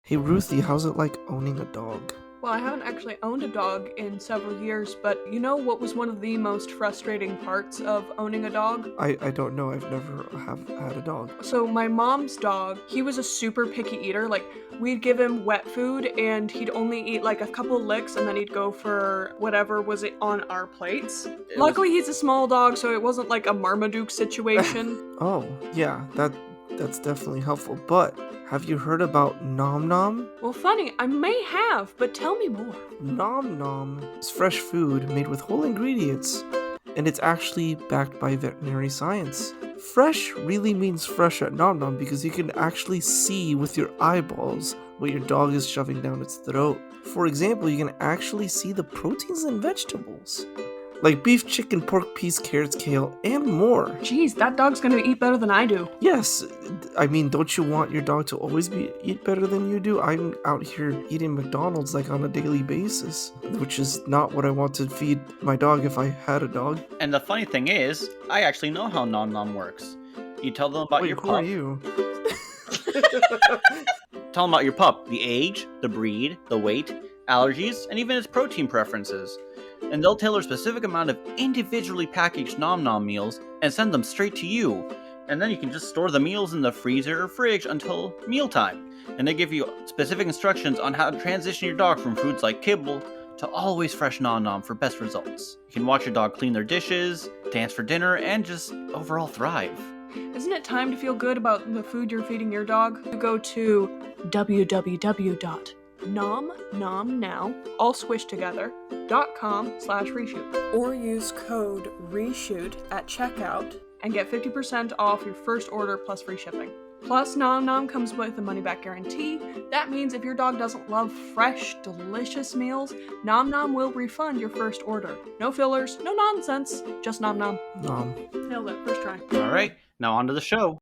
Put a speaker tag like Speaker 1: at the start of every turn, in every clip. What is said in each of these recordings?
Speaker 1: Hey Ruthie, how's it like owning a dog?
Speaker 2: Well, I haven't actually owned a dog in several years, but you know what was one of the most frustrating parts of owning a dog?
Speaker 1: I don't know, I've never have had a dog.
Speaker 2: So my mom's dog, he was a super picky eater. Like, we'd give him wet food and he'd only eat like a couple licks and then he'd go for whatever was it on our plates. Luckily, he's a small dog, so it wasn't like a Marmaduke situation.
Speaker 1: Oh, yeah, that's definitely helpful, but have you heard about Nom Nom?
Speaker 2: Well, funny, I may have, but tell me more.
Speaker 1: Nom Nom is fresh food made with whole ingredients, and it's actually backed by veterinary science. Fresh really means fresh at Nom Nom because you can actually see with your eyeballs what your dog is shoving down its throat. For example, you can actually see the proteins in vegetables, like beef, chicken, pork, peas, carrots, kale, and more.
Speaker 2: Jeez, that dog's gonna eat better than I do.
Speaker 1: Yes, I mean, don't you want your dog to always eat better than you do? I'm out here eating McDonald's like on a daily basis, which is not what I want to feed my dog if I had a dog.
Speaker 3: And the funny thing is, I actually know how Nom Nom works. You tell them about
Speaker 1: Wait,
Speaker 3: your
Speaker 1: who
Speaker 3: pup.
Speaker 1: are you?
Speaker 3: Tell them about your pup, the age, the breed, the weight, allergies, and even its protein preferences. And they'll tailor a specific amount of individually packaged Nom Nom meals and send them straight to you. And then you can just store the meals in the freezer or fridge until mealtime. And they give you specific instructions on how to transition your dog from foods like kibble to always fresh Nom Nom for best results. You can watch your dog clean their dishes, dance for dinner, and just overall thrive.
Speaker 2: Isn't it time to feel good about the food you're feeding your dog? You go to www.nomnomnow, all squished together, .com/reshoot, or use code RESHOOT at checkout and get 50% off your first order plus free shipping. Plus, Nom Nom comes with a money-back guarantee. That means if your dog doesn't love fresh, delicious meals, Nom Nom will refund your first order. No fillers, no nonsense, just Nom Nom.
Speaker 1: Nom.
Speaker 2: Nailed it, first try.
Speaker 3: All right, now on to the show.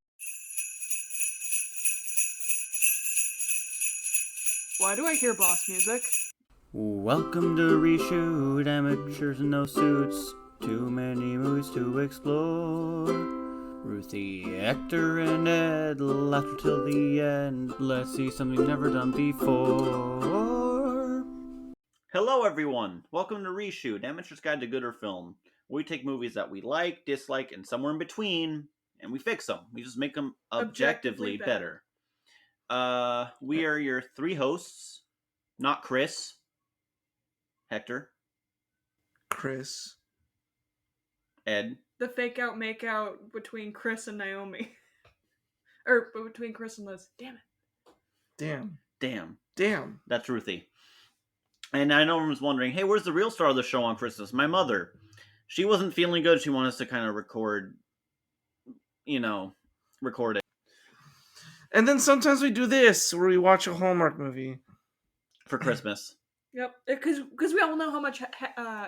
Speaker 2: Why do I hear boss music?
Speaker 3: Welcome to Reshoot, amateurs in no suits, too many movies to explore. Ruthie, Hector, and Ed, laughter till the end. Let's see something never done before. Hello everyone, welcome to Reshoot, Amateur's Guide to Gooder Film. We take movies that we like, dislike, and somewhere in between, and we fix them. We just make them objectively better. We are your three hosts, not Chris. Hector.
Speaker 1: Chris.
Speaker 3: Ed.
Speaker 2: The fake out, make out between Chris and Naomi. Or between Chris and Liz. Damn it.
Speaker 1: Damn.
Speaker 3: That's Ruthie. And I know everyone's wondering, hey, where's the real star of the show on Christmas? My mother. She wasn't feeling good. She wanted us to kind of record it.
Speaker 1: And then sometimes we do this, where we watch a Hallmark movie.
Speaker 3: For Christmas.
Speaker 2: Yep, because we all know how much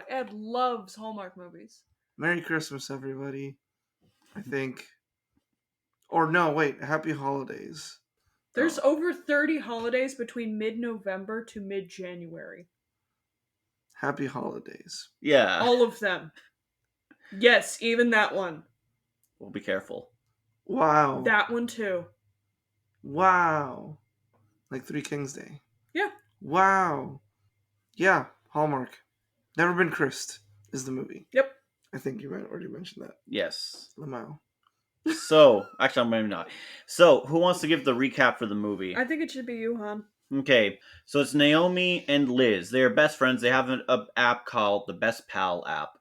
Speaker 2: Ed loves Hallmark movies.
Speaker 1: Merry Christmas, everybody. I think. Or no, wait. Happy Holidays.
Speaker 2: There's over 30 holidays between mid-November to mid-January.
Speaker 1: Happy Holidays.
Speaker 3: Yeah.
Speaker 2: All of them. Yes, even that one.
Speaker 3: Well, be careful.
Speaker 1: Wow.
Speaker 2: That one too.
Speaker 1: Wow. Like Three Kings Day.
Speaker 2: Yeah.
Speaker 1: Wow. Yeah, Hallmark. Never Been Kissed is the movie.
Speaker 2: Yep.
Speaker 1: I think you already mentioned that.
Speaker 3: Yes.
Speaker 1: Lamau.
Speaker 3: So, actually, maybe not. So, who wants to give the recap for the movie?
Speaker 2: I think it should be you, Han.
Speaker 3: Okay, so it's Naomi and Liz. They are best friends. They have an app called the Best Pal app.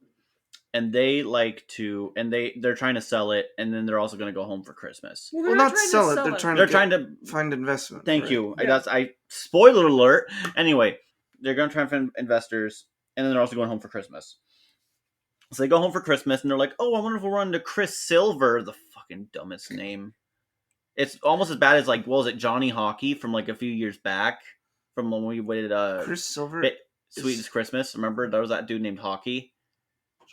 Speaker 3: And they they're trying to sell it, and then they're also going to go home for Christmas.
Speaker 1: Well, not sell it. They're trying to find investment.
Speaker 3: Thank
Speaker 1: right?
Speaker 3: you.
Speaker 2: Yeah.
Speaker 3: Spoiler alert. Anyway, they're going to try and find investors, and then they're also going home for Christmas. So they go home for Christmas, and they're like, oh, I wonder if we'll run into Chris Silver, the fucking dumbest name. It's almost as bad as, like, what was it, Johnny Hockey from, like, a few years back? From when we waited,
Speaker 1: Chris Silver?
Speaker 3: Sweetest Christmas, remember? There was that dude named Hockey.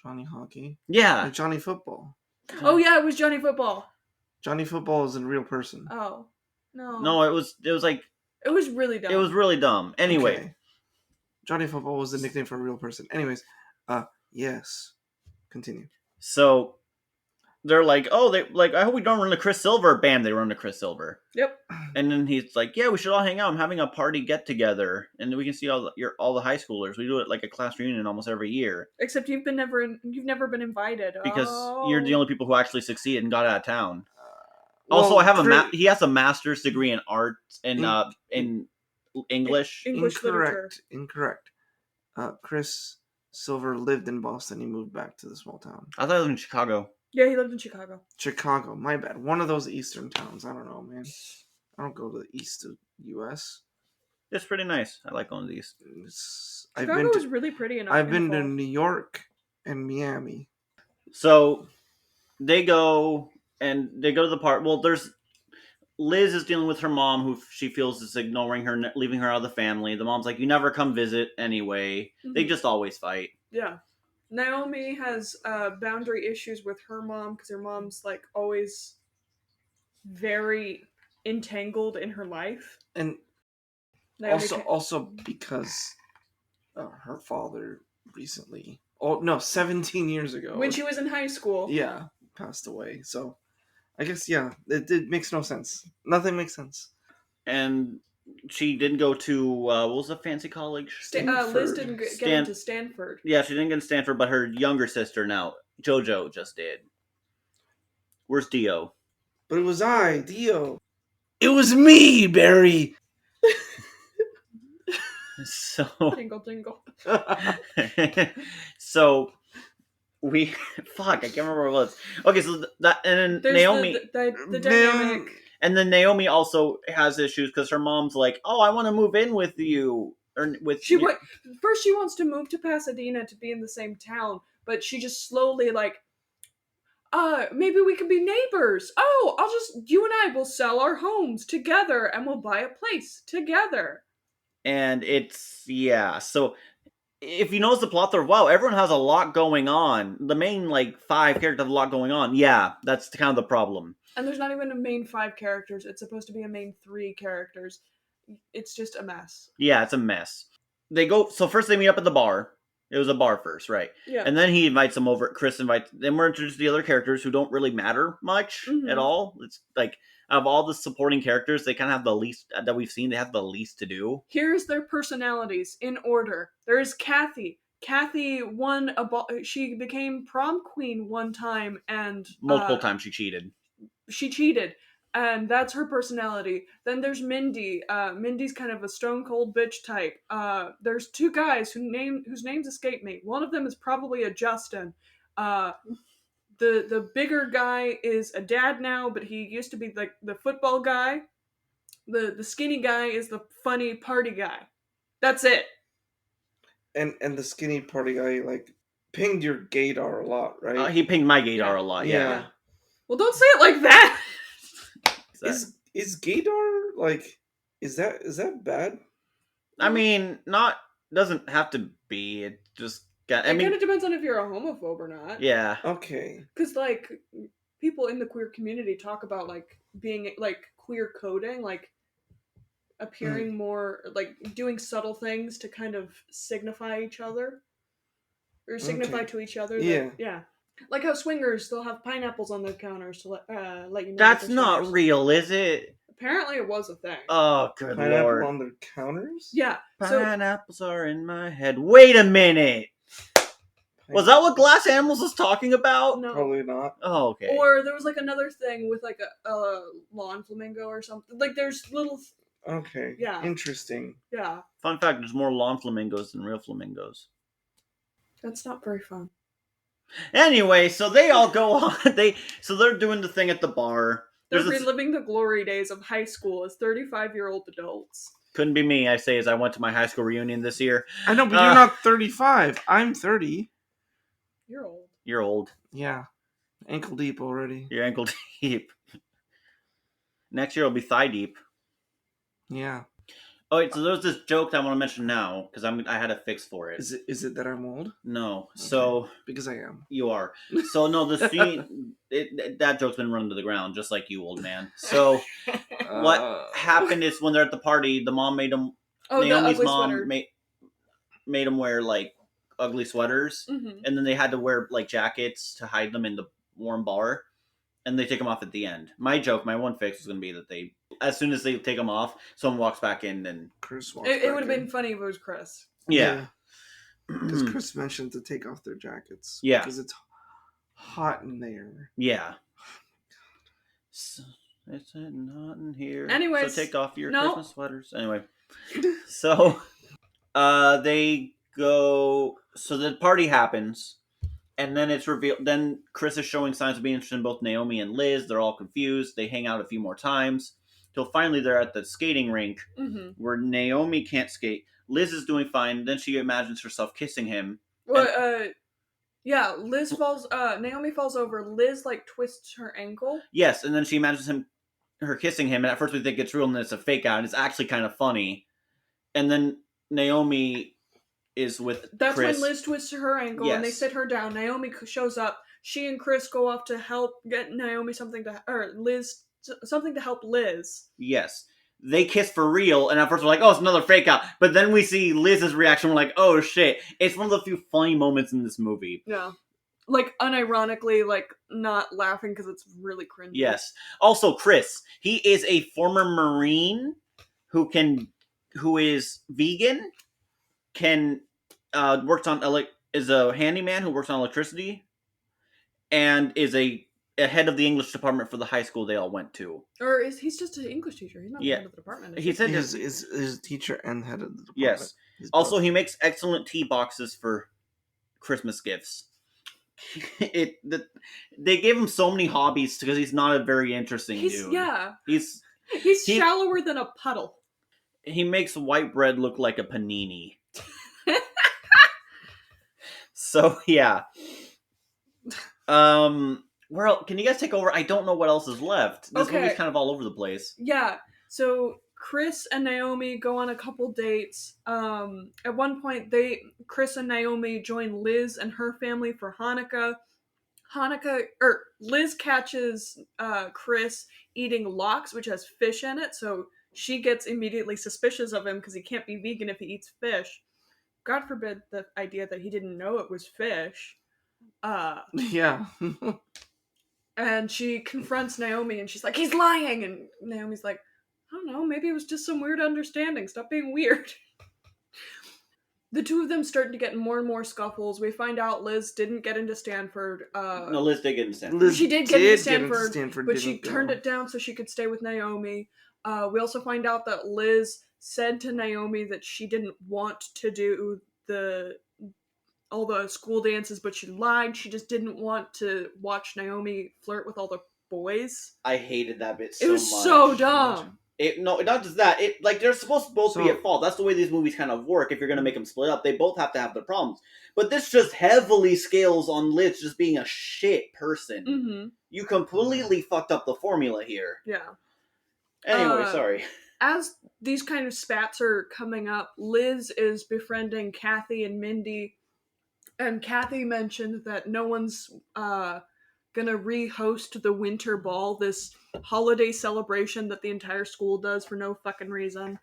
Speaker 1: Johnny Hockey?
Speaker 3: Yeah.
Speaker 1: Like Johnny Football.
Speaker 2: Oh, yeah, it was Johnny Football.
Speaker 1: Johnny Football is a real person.
Speaker 2: Oh. No.
Speaker 3: No, it was like...
Speaker 2: It was really dumb.
Speaker 3: It was really dumb. Anyway.
Speaker 1: Okay. Johnny Football was the nickname for a real person. Anyways, yes. Continue.
Speaker 3: So, they're like, oh, they like, I hope we don't run to Chris Silver. Bam, they run to Chris Silver.
Speaker 2: Yep.
Speaker 3: And then he's like, yeah, we should all hang out. I'm having a party get together, and then we can see all the high schoolers. We do it like a class reunion almost every year.
Speaker 2: Except you've never been invited
Speaker 3: Because you're the only people who actually succeeded and got out of town. Also,
Speaker 1: Well,
Speaker 3: I have he has a master's degree in art and in English.
Speaker 2: literature.
Speaker 1: Incorrect. Chris Silver lived in Boston. He moved back to the small town.
Speaker 3: I thought he lived in Chicago.
Speaker 2: Yeah, he lived in Chicago.
Speaker 1: Chicago, my bad. One of those eastern towns. I don't know, man. I don't go to the east of U.S.
Speaker 3: It's pretty nice. I like going to the east.
Speaker 2: Chicago is really pretty.
Speaker 1: I've been to New York and Miami.
Speaker 3: So they go to the park. Well, Liz is dealing with her mom, who she feels is ignoring her, leaving her out of the family. The mom's like, you never come visit anyway. Mm-hmm. They just always fight.
Speaker 2: Yeah. Naomi has boundary issues with her mom because her mom's like always very entangled in her life.
Speaker 1: And also because her father recently, 17 years ago.
Speaker 2: When she was in high school.
Speaker 1: Yeah, passed away. So I guess, it makes no sense. Nothing makes sense.
Speaker 3: And she didn't go to, what was the fancy college?
Speaker 2: Liz didn't get into Stanford.
Speaker 3: Yeah, she didn't get into Stanford, but her younger sister now, JoJo, just did. Where's Dio?
Speaker 1: But it was Dio. It was me, Barry!
Speaker 3: So...
Speaker 2: Tingle, tingle.
Speaker 3: So... I can't remember what it was. Okay, so that, and then
Speaker 2: there's
Speaker 3: Naomi...
Speaker 2: The dynamic...
Speaker 3: And then Naomi also has issues because her mom's like, oh, I want to move in with you. First
Speaker 2: she wants to move to Pasadena to be in the same town, but she just slowly maybe we can be neighbors. Oh, you and I will sell our homes together and we'll buy a place together.
Speaker 3: And so if you notice the plot there, wow, everyone has a lot going on. The main 5 characters have a lot going on. Yeah, that's kind of the problem.
Speaker 2: And there's not even a main 5 characters. It's supposed to be a main 3 characters. It's just a mess.
Speaker 3: Yeah, it's a mess. So first they meet up at the bar. It was a bar first, right?
Speaker 2: Yeah.
Speaker 3: And then he invites them over. Then we're introduced to the other characters who don't really matter much at all. It's like, of all the supporting characters, they kind of have the least, that we've seen, they have the least to do.
Speaker 2: Here's their personalities in order. There's Kathy. Kathy she became prom queen one time and...
Speaker 3: multiple times she cheated. And
Speaker 2: that's her personality. Then there's Mindy. Mindy's kind of a stone cold bitch type. There's 2 guys whose names escape me. One of them is probably a Justin. The bigger guy is a dad now, but he used to be the football guy. The skinny guy is the funny party guy. That's it.
Speaker 1: And the skinny party guy pinged your gaydar a lot, right?
Speaker 3: He pinged my gaydar a lot. Yeah.
Speaker 2: Well, don't say it like that.
Speaker 1: Is gaydar is that bad?
Speaker 2: I
Speaker 3: mean, doesn't have to be. It just
Speaker 2: kind of depends on if you're a homophobe or not.
Speaker 3: Yeah.
Speaker 1: Okay.
Speaker 2: Because people in the queer community talk about being queer coding, appearing more doing subtle things to kind of signify each other or signify to each other. Yeah. Like how swingers, they'll have pineapples on their counters to let you know.
Speaker 3: That's not real, is it?
Speaker 2: Apparently it was a thing.
Speaker 3: Oh, good
Speaker 1: Pineapple
Speaker 3: lord.
Speaker 1: on their counters?
Speaker 2: Yeah.
Speaker 3: Pineapples are in my head. Wait a minute! Was that what Glass Animals was talking about?
Speaker 2: No.
Speaker 1: Probably not.
Speaker 3: Oh, okay.
Speaker 2: Or there was another thing with a lawn flamingo or something. There's little...
Speaker 1: Okay.
Speaker 2: Yeah.
Speaker 1: Interesting.
Speaker 2: Yeah.
Speaker 3: Fun fact, there's more lawn flamingos than real flamingos.
Speaker 2: That's not very fun.
Speaker 3: Anyway, so they all go on. They're doing the thing at the bar.
Speaker 2: They're reliving the glory days of high school as 35-year-old adults.
Speaker 3: Couldn't be me, I say, as I went to my high school reunion this year.
Speaker 1: I know, but you're not 35. I'm 30.
Speaker 2: You're old.
Speaker 3: You're old.
Speaker 1: Yeah. Ankle deep already.
Speaker 3: You're ankle deep. Next year will be thigh deep.
Speaker 1: Yeah.
Speaker 3: Oh, wait, so there's this joke that I want to mention now, because I had a fix for it.
Speaker 1: Is it that I'm old?
Speaker 3: No.
Speaker 1: Okay.
Speaker 3: So...
Speaker 1: Because I am.
Speaker 3: You are. So, no, the scene... that joke's been run to the ground, just like you, old man. So, what happened is when they're at the party, the mom made them... Naomi's mom made them wear, ugly sweaters. Mm-hmm. And then they had to wear, jackets to hide them in the warm bar. and they take them off at the end. My one fix is going to be that they, as soon as they take them off, someone walks back in and
Speaker 1: Chris walks
Speaker 2: It would have
Speaker 1: back in.
Speaker 2: been funny if it was Chris.
Speaker 3: Yeah.
Speaker 1: Because Chris mentioned to take off their jackets.
Speaker 3: Yeah.
Speaker 1: Because it's hot in there.
Speaker 3: Yeah. So, it's not in here.
Speaker 2: Anyways,
Speaker 3: so take off your
Speaker 2: no.
Speaker 3: Christmas sweaters. Anyway. So, they go... So the party happens, and then it's revealed... Then Chris is showing signs of being interested in both Naomi and Liz. They're all confused. They hang out a few more times. Till finally they're at the skating rink, where Naomi can't skate. Liz is doing fine. Then she imagines herself kissing him.
Speaker 2: Well, yeah, Naomi falls over. Liz, twists her ankle.
Speaker 3: Yes, and then she imagines her kissing him, and at first we think it's real, and then it's a fake out, and it's actually kind of funny. And then Naomi is with
Speaker 2: That's
Speaker 3: Chris.
Speaker 2: when Liz twists her ankle, and they sit her down. Naomi shows up. She and Chris go off to help get Liz something to help Liz.
Speaker 3: Yes. They kiss for real, and at first we're like, oh, it's another fake out. But then we see Liz's reaction, we're like, oh shit. It's one of the few funny moments in this movie.
Speaker 2: Yeah. Unironically, not laughing because it's really cringy.
Speaker 3: Yes. Also, Chris, he is a former Marine who is vegan, is a handyman who works on electricity, and is a head of the English department for the high school they all went to.
Speaker 2: Or he's just an English teacher. He's not the head of the department.
Speaker 3: He said
Speaker 1: his teacher and head of the department.
Speaker 3: Yes. Also, he makes excellent tea boxes for Christmas gifts. They gave him so many hobbies because he's not a very interesting dude.
Speaker 2: Yeah.
Speaker 3: He's
Speaker 2: shallower than a puddle.
Speaker 3: He makes white bread look like a panini. So, yeah. Well, can you guys take over? I don't know what else is left. This movie's kind of all over the place.
Speaker 2: Yeah. So Chris and Naomi go on a couple dates. At one point, Chris and Naomi join Liz and her family for Hanukkah. Liz catches Chris eating lox, which has fish in it, so she gets immediately suspicious of him because he can't be vegan if he eats fish. God forbid the idea that he didn't know it was fish.
Speaker 1: Yeah.
Speaker 2: And she confronts Naomi and she's like, he's lying! And Naomi's like, I don't know, maybe it was just some weird understanding. Stop being weird. The two of them start to get in more and more scuffles. We find out Liz didn't get into Stanford.
Speaker 3: No, Liz did get into Stanford.
Speaker 2: She did get into Stanford, but she turned it down so she could stay with Naomi. We also find out that Liz said to Naomi that she didn't want to do all the school dances, but she lied. She just didn't want to watch Naomi flirt with all the boys.
Speaker 3: I hated that bit so much.
Speaker 2: It was so dumb.
Speaker 3: Not just that. They're supposed to both be at fault. That's the way these movies kind of work. If you're going to make them split up, they both have to have their problems. But this just heavily scales on Liz just being a shit person.
Speaker 2: Mm-hmm.
Speaker 3: You completely fucked up the formula here.
Speaker 2: Yeah.
Speaker 3: Anyway, sorry.
Speaker 2: As these kind of spats are coming up, Liz is befriending Kathy and Mindy. And Kathy mentioned that no one's gonna re-host the winter ball, this holiday celebration that the entire school does for no fucking reason.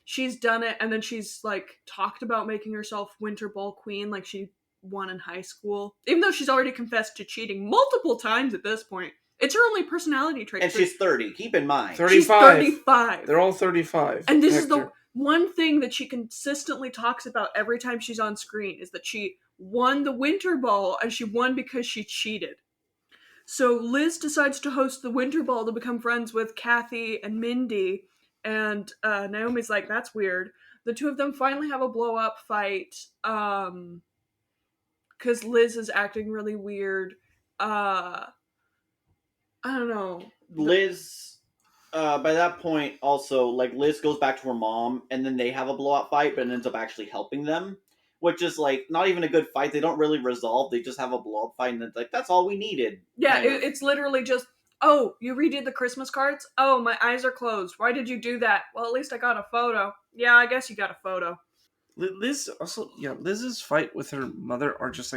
Speaker 2: She's done it, and then she's talked about making herself winter ball queen, like she won in high school, even though she's already confessed to cheating multiple times at this point. It's her only personality trait.
Speaker 3: And she's 30. Keep in mind,
Speaker 1: 35.
Speaker 2: She's 35.
Speaker 1: They're all 35.
Speaker 2: And this is the one thing that she consistently talks about every time she's on screen, is that she won the winter ball, and she won because she cheated. So Liz decides to host the winter ball to become friends with Kathy and Mindy, and Naomi's like, that's weird. The two of them finally have a blow-up fight, because Liz is acting really weird. I don't know.
Speaker 3: Liz... by that point, also, Liz goes back to her mom, and then they have a blowout fight, but it ends up actually helping them, which is, not even a good fight. They don't really resolve. They just have a blowout fight, and it's that's all we needed.
Speaker 2: Yeah, it's literally just, oh, you redid the Christmas cards? Oh, my eyes are closed. Why did you do that? Well, at least I got a photo. Yeah, I guess you got a photo.
Speaker 1: Liz's fight with her mother are just,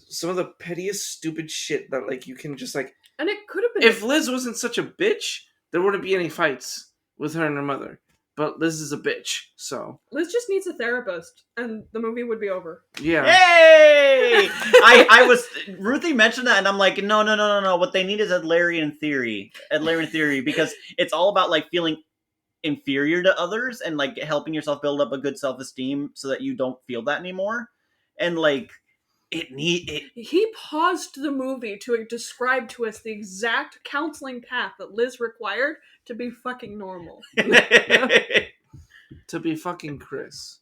Speaker 1: some of the pettiest, stupid shit that, you can just,
Speaker 2: And it could have been...
Speaker 1: If Liz wasn't such a bitch, there wouldn't be any fights with her and her mother. but Liz is a bitch, so
Speaker 2: Liz just needs a therapist, and the movie would be over.
Speaker 1: yeah.
Speaker 3: Yay! I was Ruthie mentioned that, and I'm like, no. What they need is Adlarian theory, because it's all about like feeling inferior to others and like helping yourself build up a good self-esteem so that you don't feel that anymore. And like
Speaker 2: He paused the movie to describe to us the exact counseling path that Liz required to be fucking normal.
Speaker 1: To be fucking Chris.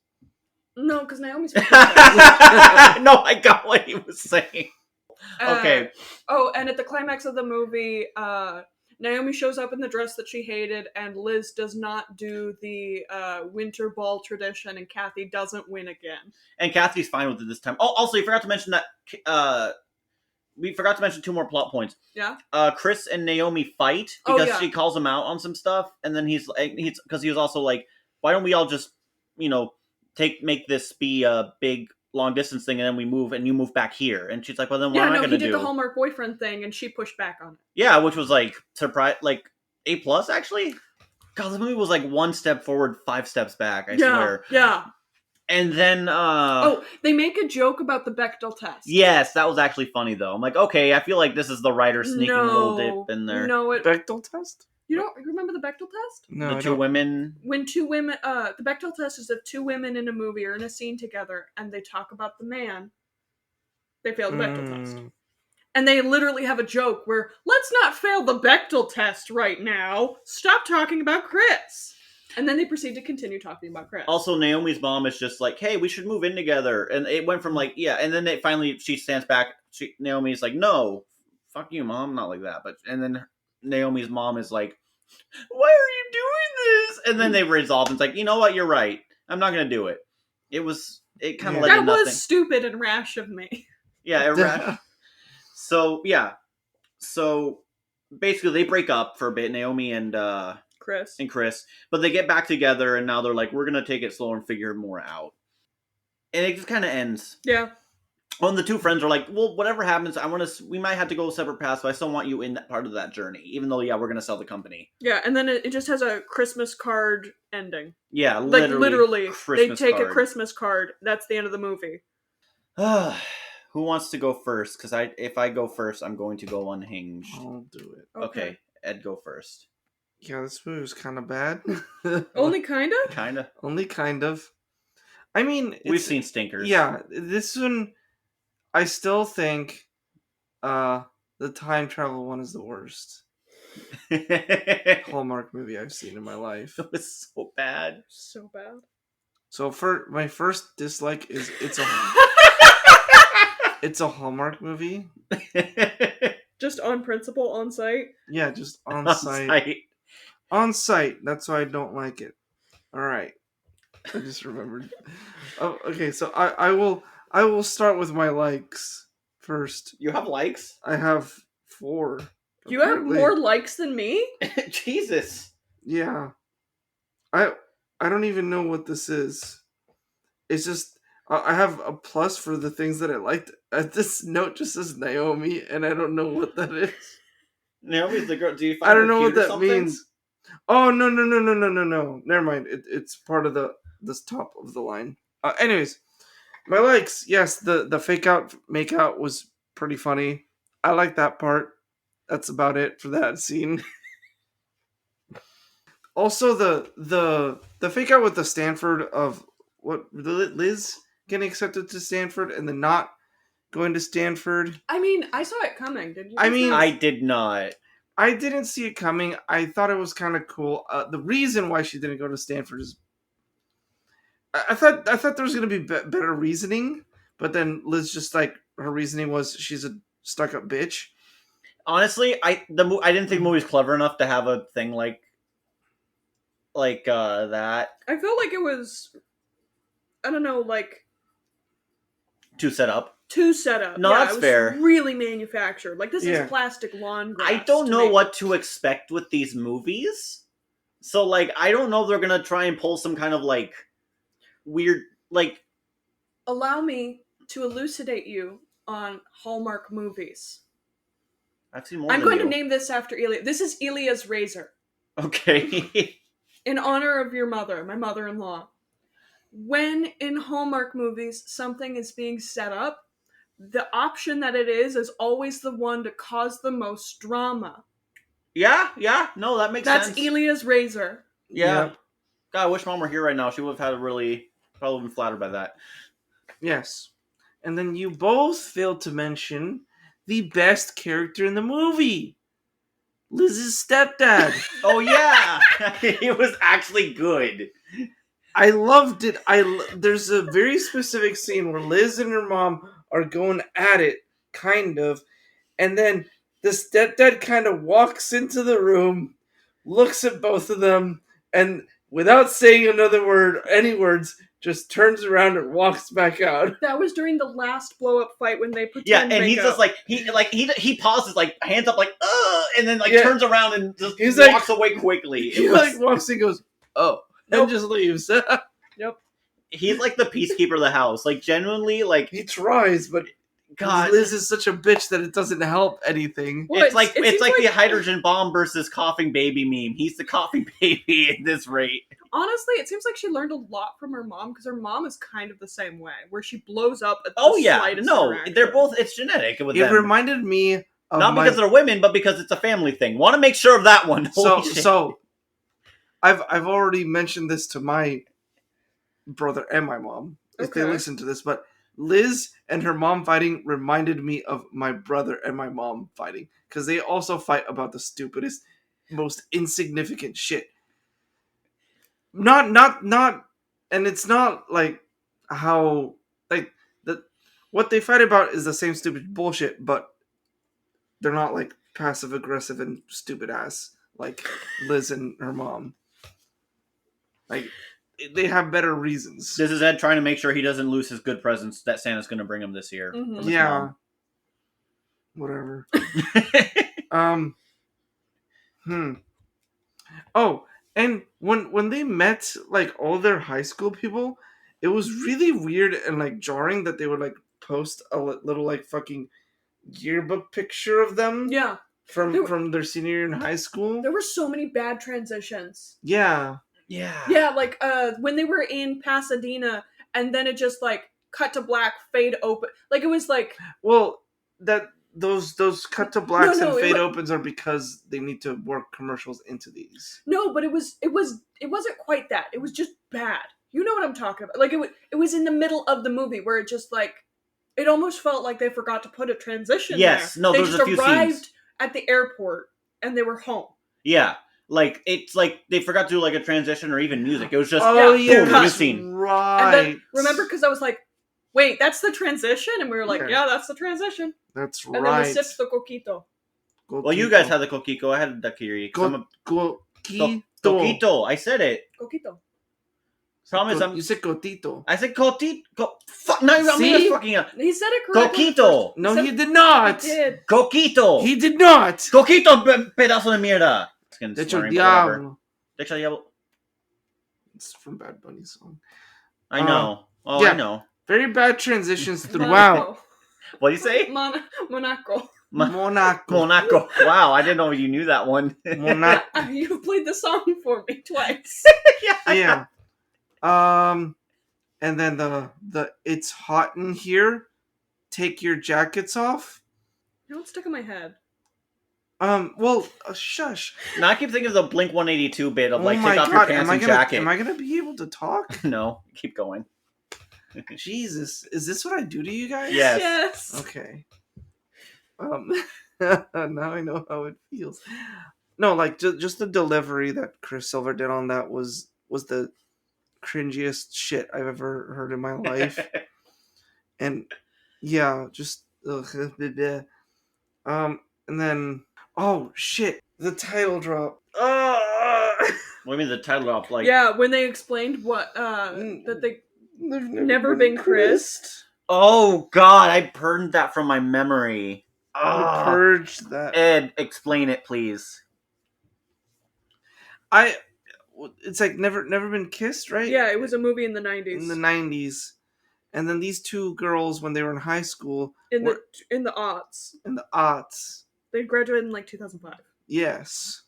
Speaker 2: No, because Naomi's
Speaker 3: No, I got what he was saying. Okay.
Speaker 2: Oh, and at the climax of the movie, Naomi shows up in the dress that she hated, and Liz does not do the winter ball tradition, and Kathy doesn't win again.
Speaker 3: And Kathy's fine with it this time. Oh, also, you forgot to mention that we forgot to mention 2 more plot points.
Speaker 2: Yeah.
Speaker 3: Chris and Naomi fight because she calls him out on some stuff, and then he's because he was also like, why don't we all just make this be a big long distance thing, and then we move, and you move back here. And she's like, well, then what am I going to do?
Speaker 2: He did the Hallmark boyfriend thing, and she pushed back on it.
Speaker 3: Yeah, which was like surprise, like A+ actually. God, the movie was like 1 step forward, 5 steps back. I swear.
Speaker 2: Yeah.
Speaker 3: And then
Speaker 2: they make a joke about the Bechdel test.
Speaker 3: Yes, that was actually funny though. I'm like, okay, I feel like this is the writer sneaking a little dip in there.
Speaker 2: No,
Speaker 1: Bechdel test?
Speaker 2: You don't remember the Bechdel test?
Speaker 1: No,
Speaker 3: the 2 women.
Speaker 2: When 2 women, the Bechdel test is if 2 women in a movie are in a scene together and they talk about the man, they fail the Bechdel test. And they literally have a joke where, let's not fail the Bechdel test right now. Stop talking about Chris. And then they proceed to continue talking about Chris.
Speaker 3: Also, Naomi's mom is just like, hey, we should move in together. And it went from like, yeah, and then she stands back. Naomi's like, no, fuck you, mom, not like that. And then Naomi's mom is like, why are you doing this? And then they resolve and it's like, you know what, you're right. I'm not going to do it. It kind of led to nothing.
Speaker 2: That was stupid and rash of me.
Speaker 3: Yeah, rash. So, yeah. So, basically, they break up for a bit, Naomi and Chris. But they get back together, and now they're like, we're going to take it slow and figure more out. And it just kind of ends.
Speaker 2: Yeah.
Speaker 3: And the 2 friends are like, well, whatever happens, we might have to go separate paths, but I still want you in that part of that journey, even though, we're going to sell the company.
Speaker 2: Yeah, and then it just has a Christmas card ending.
Speaker 3: Yeah,
Speaker 2: literally
Speaker 3: Christmas
Speaker 2: they take
Speaker 3: card.
Speaker 2: a Christmas card. That's the end of the movie.
Speaker 3: Who wants to go first? Because if I go first, I'm going to go unhinged.
Speaker 1: I'll do it.
Speaker 3: Okay, Ed, go first.
Speaker 1: Yeah, this movie was kind of bad.
Speaker 2: Only kind of?
Speaker 3: Kind of.
Speaker 1: Only kind of. I mean,
Speaker 3: we've seen stinkers.
Speaker 1: Yeah, this one, I still think the time travel one is the worst Hallmark movie I've seen in my life.
Speaker 3: It was so bad.
Speaker 2: So bad.
Speaker 1: So for my first dislike is it's a Hallmark movie.
Speaker 2: Just on principle, on site?
Speaker 1: Yeah, just on site. On site. That's why I don't like it. All right. I just remembered. Oh, okay, so I will start with my likes first.
Speaker 3: You have likes?
Speaker 1: I have 4.
Speaker 2: You have more likes than me?
Speaker 3: Jesus.
Speaker 1: Yeah. I don't even know what this is. It's just I have a plus for the things that I liked. This note just says Naomi, and I don't know what that is.
Speaker 3: Naomi's the girl. Do you find
Speaker 1: I don't know what that
Speaker 3: something?
Speaker 1: means. Oh no! Never mind. It's part of this top of the line. Anyways, my likes. Yes, the fake out make out was pretty funny. I like that part. That's about it for that scene. Also, the fake out with the Stanford of what Liz getting accepted to Stanford and then not going to Stanford.
Speaker 2: I mean, I saw it coming. Did you?
Speaker 3: I did not.
Speaker 1: I didn't see it coming. I thought it was kind of cool. The reason why she didn't go to Stanford is I thought there was going to be better reasoning, but then Liz just like her reasoning was she's a stuck-up bitch.
Speaker 3: Honestly, I didn't think the movie was clever enough to have a thing like that.
Speaker 2: I felt like it was, I don't know, like
Speaker 3: too set up. No, that's fair.
Speaker 2: Really manufactured. Like this is plastic lawn grass.
Speaker 3: I don't know what to expect with these movies. So like I don't know if they're gonna try and pull some kind of like weird like.
Speaker 2: Allow me to elucidate you on Hallmark movies.
Speaker 3: I've seen more.
Speaker 2: I'm going to name this after Elia. This is Elia's razor.
Speaker 3: Okay.
Speaker 2: In honor of your mother, my mother-in-law, when in Hallmark movies something is being set up, the option that it is always the one to cause the most drama.
Speaker 3: Yeah, no, that makes sense.
Speaker 2: That's Elia's razor.
Speaker 3: Yeah.
Speaker 1: Yep.
Speaker 3: God, I wish Mom were here right now. She would have had probably been flattered by that.
Speaker 1: Yes. And then you both failed to mention the best character in the movie. Liz's stepdad.
Speaker 3: Oh yeah, it was actually good.
Speaker 1: I loved it. There's a very specific scene where Liz and her mom are going at it, kind of, and then the stepdad kind of walks into the room, looks at both of them, and without saying any words, just turns around and walks back out.
Speaker 2: That was during the last blow-up fight when they pretend.
Speaker 3: Yeah, and
Speaker 2: makeup.
Speaker 3: he's just like he pauses, like hands up, like and then turns around and just walks away quickly.
Speaker 1: He walks and goes, "Oh," and just leaves.
Speaker 2: Yep.
Speaker 3: He's like the peacekeeper of the house. Like genuinely, like
Speaker 1: he tries, but God, Liz is such a bitch that it doesn't help anything.
Speaker 3: Well, it's like the hydrogen bomb versus coughing baby meme. He's the coughing baby at this rate.
Speaker 2: Honestly, it seems like she learned a lot from her mom, because her mom is kind of the same way, where she blows up at the slightest interaction.
Speaker 3: They're both. It's genetic with them.
Speaker 1: It reminded me of
Speaker 3: not because they're women, but because it's a family thing. Want to make sure of that one.
Speaker 1: So, I've already mentioned this to my brother and my mom if they listen to this, but Liz and her mom fighting reminded me of my brother and my mom fighting, because they also fight about the stupidest, most insignificant shit. Not, and it's not like how what they fight about is the same stupid bullshit, but they're not like passive aggressive and stupid ass like Liz and her mom. Like, they have better reasons.
Speaker 3: This is Ed trying to make sure he doesn't lose his good presents that Santa's going to bring him this year.
Speaker 2: Mm-hmm.
Speaker 1: Yeah. Whatever. Oh, and when they met like all their high school people, it was really weird and like jarring that they would like post a little like fucking yearbook picture of them.
Speaker 2: Yeah.
Speaker 1: From their senior year in high school.
Speaker 2: There were so many bad transitions.
Speaker 1: Yeah.
Speaker 2: Yeah, like when they were in Pasadena, and then it just like cut to black, fade open. Like it was like,
Speaker 1: well, that those cut to blacks and fade opens are because they need to work commercials into these.
Speaker 2: No, but it wasn't quite that. It was just bad. You know what I'm talking about? Like it was in the middle of the movie where it just like it almost felt like they forgot to put a transition.
Speaker 3: Yes,
Speaker 2: there.
Speaker 3: No,
Speaker 2: they
Speaker 3: there's
Speaker 2: just
Speaker 3: a few
Speaker 2: arrived
Speaker 3: scenes
Speaker 2: at the airport and they were home.
Speaker 3: Yeah. Like, it's like they forgot to do like a transition or even music. It was just,
Speaker 1: boom,
Speaker 3: new scene.
Speaker 1: Right.
Speaker 2: And then, remember, because I was like, wait, that's the transition? And we were like, yeah, that's the transition.
Speaker 1: That's right.
Speaker 2: And then we sipped the coquito.
Speaker 3: Well, you guys had the coquito. I had the daiquiri. Coquito. I said it.
Speaker 2: Coquito.
Speaker 3: Promise,
Speaker 1: you said cotito.
Speaker 3: I said cotito. Fuck, no, I'm fucking up.
Speaker 2: He said it correctly.
Speaker 3: Coquito.
Speaker 1: No, he did not.
Speaker 2: He did.
Speaker 3: Coquito.
Speaker 1: He did not.
Speaker 3: Coquito, pedazo de mierda.
Speaker 1: De hecho, diablo.
Speaker 3: De hecho, diablo.
Speaker 1: It's from Bad Bunny's song.
Speaker 3: I know. I know.
Speaker 1: Very bad transitions throughout.
Speaker 3: What do you say?
Speaker 2: Monaco.
Speaker 1: Monaco.
Speaker 3: Wow, I didn't know you knew that one.
Speaker 1: Monaco.
Speaker 2: You played the song for me twice.
Speaker 1: Yeah. And then the it's hot in here. Take your jackets off.
Speaker 2: Now it's stuck in my head.
Speaker 1: Well, shush.
Speaker 3: Now I keep thinking of the Blink 182 bit of like, take off your pants and jacket.
Speaker 1: Am I gonna be able to talk?
Speaker 3: No, keep going.
Speaker 1: Jesus, is this what I do to you guys?
Speaker 2: Yes.
Speaker 1: Okay. Now I know how it feels. No, like just the delivery that Chris Silver did on that was the cringiest shit I've ever heard in my life. And yeah, just and then oh shit, the title drop.
Speaker 3: What do you mean the title drop? Like,
Speaker 2: yeah, when they explained what that they never been Christ.
Speaker 3: Oh god, I burned that from my memory.
Speaker 1: I purged that.
Speaker 3: Ed, explain it, please.
Speaker 1: It's like never been kissed, right?
Speaker 2: Yeah, it was a movie in the 90s.
Speaker 1: In the 90s. And then these two girls, when they were in high school,
Speaker 2: in the aughts.
Speaker 1: In the aughts.
Speaker 2: They graduated in like 2005.
Speaker 1: Yes.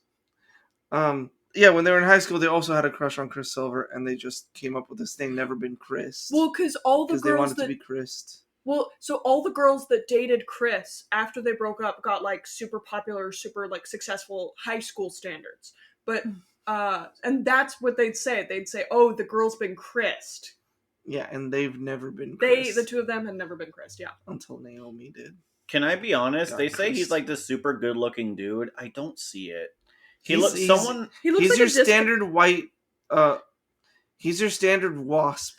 Speaker 1: Yeah, when they were in high school, they also had a crush on Chris Silver, and they just came up with this thing, never been Chris'd.
Speaker 2: Well, because all the
Speaker 1: Because they
Speaker 2: girls
Speaker 1: wanted
Speaker 2: that
Speaker 1: to be Chris'd.
Speaker 2: well, so all the girls that dated Chris after they broke up got like super popular, super like successful high school standards. But and that's what they'd say. They'd say, "Oh, the girl's been Chris'd."
Speaker 1: Yeah, and they've never been
Speaker 2: The
Speaker 1: Chris'd.
Speaker 2: two of them had never been Chris'd. Yeah.
Speaker 1: Until Naomi did.
Speaker 3: Can I be honest?
Speaker 1: Got
Speaker 3: They say he's
Speaker 1: Chris'd.
Speaker 3: like this super good looking dude. I don't see it. He
Speaker 1: He's-
Speaker 3: looks
Speaker 1: he's-
Speaker 3: someone.
Speaker 2: He looks
Speaker 1: He's
Speaker 2: like
Speaker 1: your
Speaker 2: a disco-
Speaker 1: standard white. He's your standard wasp.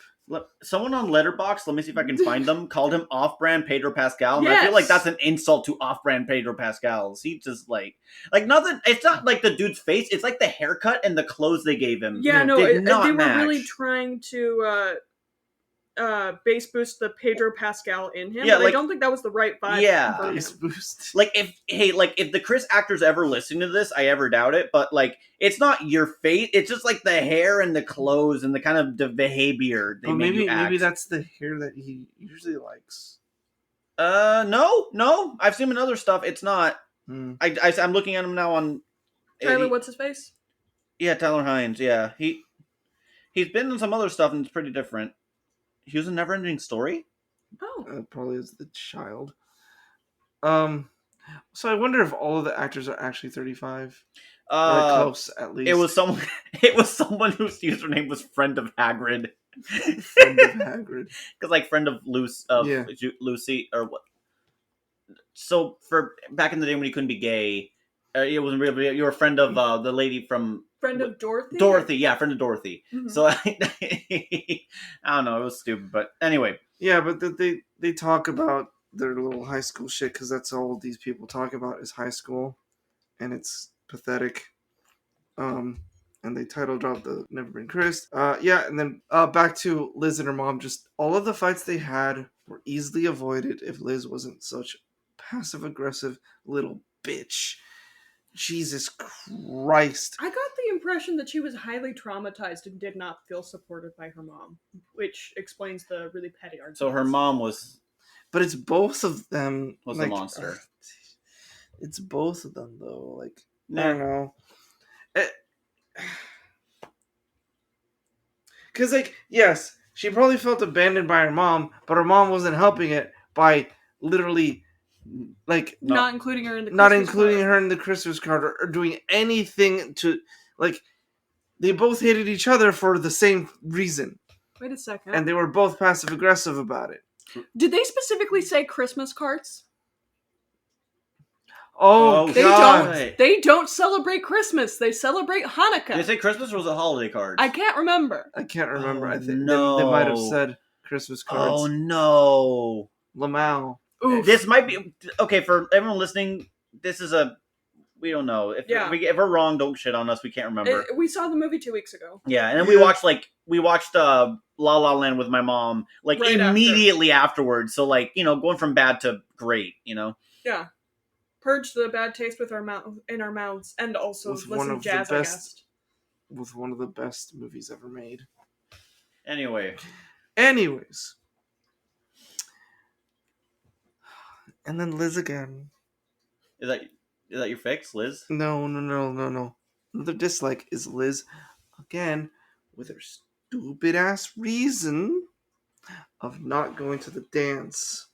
Speaker 3: Someone on Letterboxd, let me see if I can find them, called him off-brand Pedro Pascal, and I feel
Speaker 2: Yes.
Speaker 3: like that's an insult to off-brand Pedro Pascals. He just like nothing. It's not like the dude's face; it's like the haircut and the clothes they gave him.
Speaker 2: Yeah, no,
Speaker 3: did not
Speaker 2: they were
Speaker 3: match.
Speaker 2: really trying to bass boost the Pedro Pascal in him.
Speaker 3: Yeah,
Speaker 2: but
Speaker 3: like-
Speaker 2: I don't think that was the right vibe.
Speaker 3: Yeah.
Speaker 2: for him.
Speaker 1: Base boost.
Speaker 3: Like if the Chris actor's ever listening to this, I ever doubt it. But like, it's not your face; it's just like the hair and the clothes and the kind of the behavior they
Speaker 1: But
Speaker 3: made you act.
Speaker 1: maybe that's the hair that he usually likes.
Speaker 3: No, I've seen him in other stuff. It's not.
Speaker 1: Hmm.
Speaker 3: I'm looking at him now on.
Speaker 2: Tyler, what's his face?
Speaker 3: Yeah, Tyler Hines. Yeah, he's been in some other stuff and it's pretty different. He was in Neverending Story.
Speaker 2: Oh,
Speaker 1: Probably as the child. So I wonder if all of the actors are actually 35. Or close, at least.
Speaker 3: It was someone. It was someone whose username was friend of Hagrid.
Speaker 1: Friend of Hagrid.
Speaker 3: Because like friend of
Speaker 1: Yeah.
Speaker 3: Lucy or what. So for back in the day when you couldn't be gay, it wasn't real. You were a friend of the lady from
Speaker 2: friend of Dorothy.
Speaker 3: Dorothy. Yeah, friend of Dorothy.
Speaker 2: Mhm.
Speaker 3: So I don't know. It was stupid, but anyway.
Speaker 1: Yeah, but they talk about their little high school shit because that's all these people talk about is high school, and it's pathetic. And they title dropped the Never Been Chris'd. Yeah, and then back to Liz and her mom. Just all of the fights they had were easily avoided if Liz wasn't such passive aggressive little bitch. Jesus Christ.
Speaker 2: I got the impression that she was highly traumatized and did not feel supported by her mom, which explains the really petty arguments.
Speaker 3: So her mom was
Speaker 1: But it's both of them.
Speaker 3: a monster.
Speaker 1: It's both of them though. Like I
Speaker 3: Nah.
Speaker 1: don't know. Because like yes, she probably felt abandoned by her mom, but her mom wasn't helping it by literally like
Speaker 2: not including her in the
Speaker 1: not
Speaker 2: Christmas
Speaker 1: including
Speaker 2: card.
Speaker 1: her in the Christmas card or doing anything to like. They both hated each other for the same reason,
Speaker 2: Wait a second.
Speaker 1: and they were both passive aggressive about it.
Speaker 2: Did they specifically say Christmas cards?
Speaker 1: Oh,
Speaker 3: Oh,
Speaker 2: They
Speaker 1: God!
Speaker 2: don't. They don't celebrate Christmas. They celebrate Hanukkah.
Speaker 3: Did they say Christmas or was it holiday cards?
Speaker 2: I can't remember.
Speaker 1: I can't remember.
Speaker 3: Oh,
Speaker 1: I think they
Speaker 3: no.
Speaker 1: might have said Christmas cards.
Speaker 3: Oh no.
Speaker 1: Lamau.
Speaker 2: Oof.
Speaker 3: This might be okay for everyone listening. This is we don't know if
Speaker 2: Yeah.
Speaker 3: if we're wrong. Don't shit on us. We can't remember.
Speaker 2: We saw the movie 2 weeks ago.
Speaker 3: Yeah, and then
Speaker 1: Yeah.
Speaker 3: we watched La La Land with my mom like
Speaker 2: Right
Speaker 3: immediately afterwards. So like going from bad to great.
Speaker 2: Yeah. Purge the bad taste with our mouth in our mouths, and also
Speaker 1: With
Speaker 2: listen
Speaker 1: one
Speaker 2: to
Speaker 1: of the
Speaker 2: jazz. I
Speaker 1: best-
Speaker 2: guess.
Speaker 1: With one of the best movies ever made.
Speaker 3: Anyway,
Speaker 1: Anyways. And then Liz again.
Speaker 3: is that your fix, Liz?
Speaker 1: No. Another dislike is Liz again with her stupid ass reason of not going to the dances.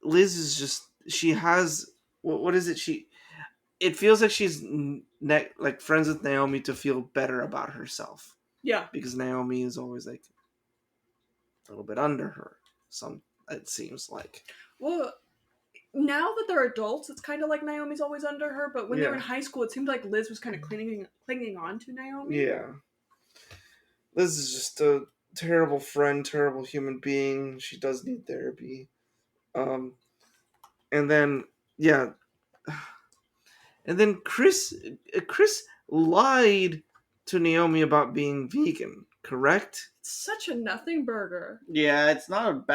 Speaker 1: Liz is just she has what is it it feels like she's like friends with Naomi to feel better about herself
Speaker 2: Yeah.
Speaker 1: because Naomi is always like a little bit under her. It seems like.
Speaker 2: Well, now that they're adults, it's kind of like Naomi's always under her. But when they were in
Speaker 1: Yeah.
Speaker 2: high school, it seemed like Liz was kind of clinging on to Naomi.
Speaker 1: Yeah. Liz is just a terrible friend, terrible human being. She does need therapy. And then yeah. And then Chris lied to Naomi about being vegan, correct?
Speaker 2: It's such a nothing burger.
Speaker 3: Yeah, it's not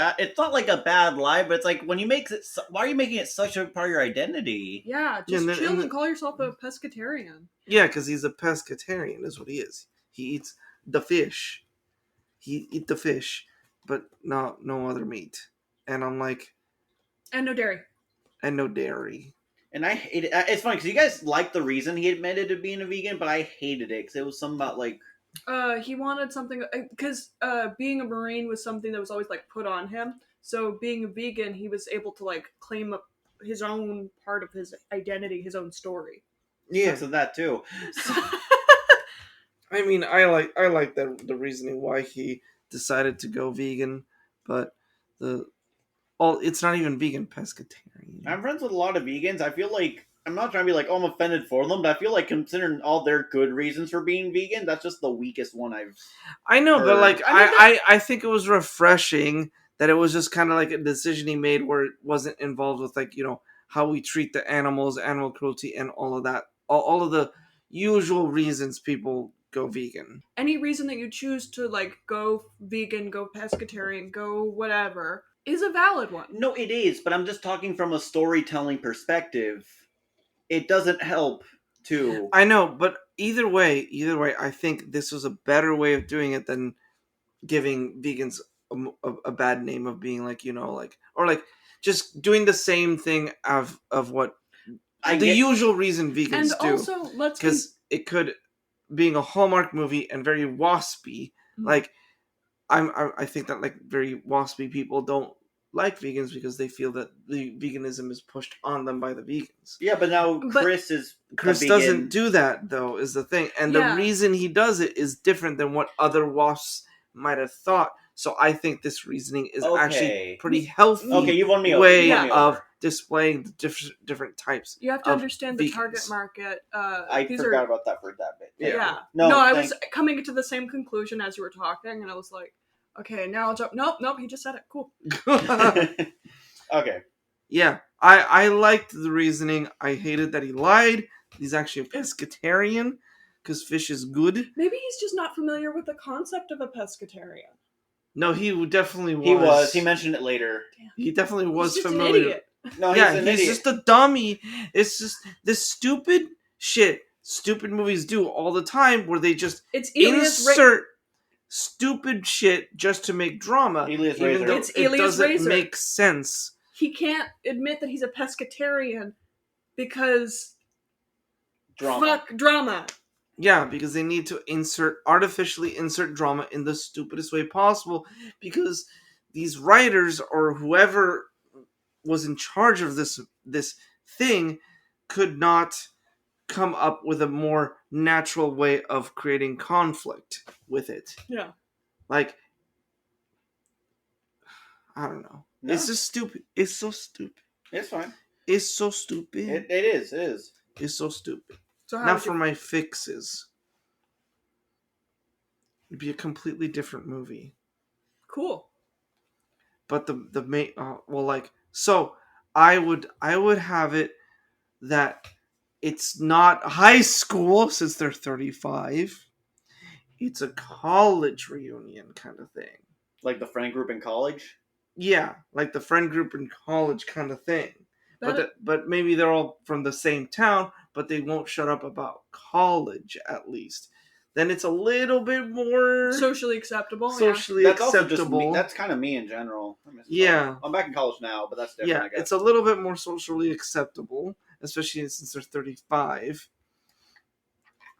Speaker 3: like a bad lie, but it's like when you make it. Why are you making it such a part of your identity?
Speaker 2: Yeah,
Speaker 1: Yeah,
Speaker 2: just
Speaker 1: and
Speaker 2: chill
Speaker 1: then-
Speaker 2: and call yourself a pescatarian.
Speaker 1: Yeah, because he's a pescatarian, is what he is. He eats the fish. He eat the fish, but no other meat. And I'm like,
Speaker 2: And no dairy.
Speaker 1: and no dairy.
Speaker 3: And I hate it. It's funny because you guys liked the reason he admitted to being a vegan, but I hated it because it was something about like.
Speaker 2: He wanted something because being a Marine was something that was always like put on him. So being a vegan, he was able to like claim his own part of his identity, his own story.
Speaker 3: Yeah, so that too. So,
Speaker 1: I mean, I like the reasoning why he decided to go vegan, but it's not even vegan, pescatarian.
Speaker 3: I'm friends with a lot of vegans. I feel like I'm not trying to be like, oh, I'm offended for them, but I feel like considering all their good reasons for being vegan, that's just the weakest one I've.
Speaker 1: I know,
Speaker 3: heard.
Speaker 1: but like I think it was refreshing that it was just kind of like a decision he made where it wasn't involved with like how we treat the animals, animal cruelty, and all of that, all of the usual reasons people go vegan.
Speaker 2: Any reason that you choose to like go vegan, go pescatarian, go whatever is a valid one.
Speaker 3: No, it is, but I'm just talking from a storytelling perspective. It doesn't help too.
Speaker 1: I know, but either way, I think this was a better way of doing it than giving vegans a bad name of being like or like just doing the same thing of what usual reason vegans do.
Speaker 2: And also,
Speaker 1: because it could being a Hallmark movie and very waspy. Mm-hmm. Like I think that like very waspy people don't like vegans because they feel that the veganism is pushed on them by the vegans.
Speaker 3: Yeah, but now Chris
Speaker 1: doesn't do that though, is the thing. And the reason he does it is different than what other wasps might have thought. So I think this reasoning is actually pretty healthy.
Speaker 3: Okay, you won me
Speaker 1: way of displaying the different types.
Speaker 2: You have to understand the target market.
Speaker 3: I forgot about that for that bit.
Speaker 2: Yeah. No, I was coming to the same conclusion as you were talking, and I was like, okay, now I'll jump. Nope, he just said it. Cool.
Speaker 3: Okay.
Speaker 1: Yeah, I liked the reasoning. I hated that he lied. He's actually a pescatarian because fish is good.
Speaker 2: Maybe he's just not familiar with the concept of a pescatarian.
Speaker 1: No, he definitely was.
Speaker 3: He was. He mentioned it later.
Speaker 2: Damn.
Speaker 1: He definitely was
Speaker 2: he's just
Speaker 1: familiar.
Speaker 2: An idiot.
Speaker 3: No, he's
Speaker 1: just a dummy. It's just this stupid shit stupid movies do all the time where they just insert stupid shit just to make drama.
Speaker 3: Elias
Speaker 1: even though it doesn't make sense.
Speaker 2: He can't admit that he's a pescatarian because fuck drama.
Speaker 1: Yeah, because they need to artificially insert drama in the stupidest way possible because these writers or whoever was in charge of this thing could not come up with a more natural way of creating conflict with it.
Speaker 2: Yeah.
Speaker 1: Like, I don't know. No. It's just stupid. It's so stupid.
Speaker 3: It's fine.
Speaker 1: It's so stupid.
Speaker 3: It is. It is.
Speaker 1: It's so stupid.
Speaker 2: So
Speaker 1: not for my fixes. It'd be a completely different movie.
Speaker 2: Cool.
Speaker 1: But the main so I would have it that it's not high school since they're 35. It's a college reunion kind of thing.
Speaker 3: Like the friend group in college?
Speaker 1: Yeah, like the friend group in college kind of thing. But maybe they're all from the same town, but they won't shut up about college at least. Then it's a little bit more
Speaker 2: socially acceptable.
Speaker 1: Acceptable.
Speaker 3: That's kind of me in general.
Speaker 1: Yeah.
Speaker 3: I'm back in college now, but that's different,
Speaker 1: yeah,
Speaker 3: I guess.
Speaker 1: It's a little bit more socially acceptable, especially since they're 35.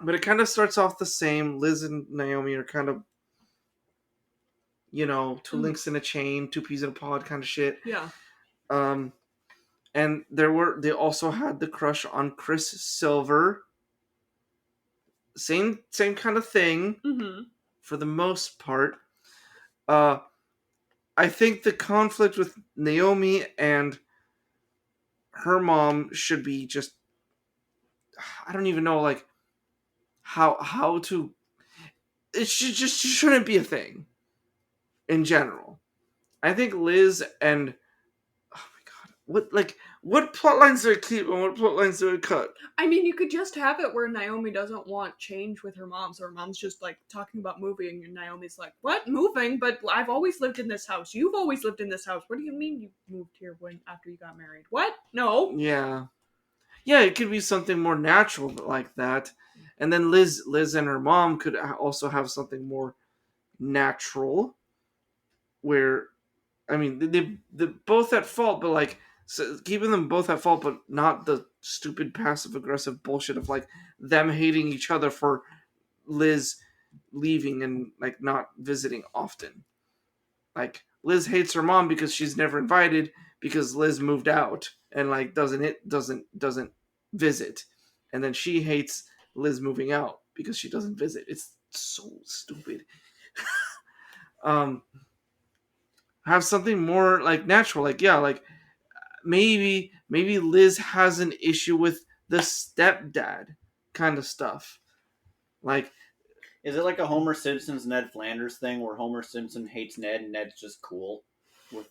Speaker 1: But it kind of starts off the same. Liz and Naomi are kind of, two links in a chain, two peas in a pod kind of shit.
Speaker 2: Yeah.
Speaker 1: And they also had the crush on Chris Silver. Same kind of thing, for the most part. I think the conflict with Naomi and her mom should be just, I don't even know, like, how to, it shouldn't be a thing, in general. I think Liz and, oh my god, what plot lines do I keep and what plot lines do I cut?
Speaker 2: I mean, you could just have it where Naomi doesn't want change with her mom, so her mom's just, like, talking about moving, and Naomi's like, what? Moving? But I've always lived in this house. You've always lived in this house. What do you mean you moved here after you got married? What? No.
Speaker 1: Yeah. Yeah, it could be something more natural like that. And then Liz and her mom could also have something more natural where, I mean, they're both at fault, but, like, So keeping them both at fault, but not the stupid passive-aggressive bullshit of, like, them hating each other for Liz leaving and, like, not visiting often. Like, Liz hates her mom because she's never invited because Liz moved out and, like, doesn't visit. And then she hates Liz moving out because she doesn't visit. It's so stupid. Have something more, like, natural. Like, yeah, like, maybe Liz has an issue with the stepdad kind of stuff. Like,
Speaker 3: is it like a Homer Simpson's Ned Flanders thing where Homer Simpson hates Ned and Ned's just cool with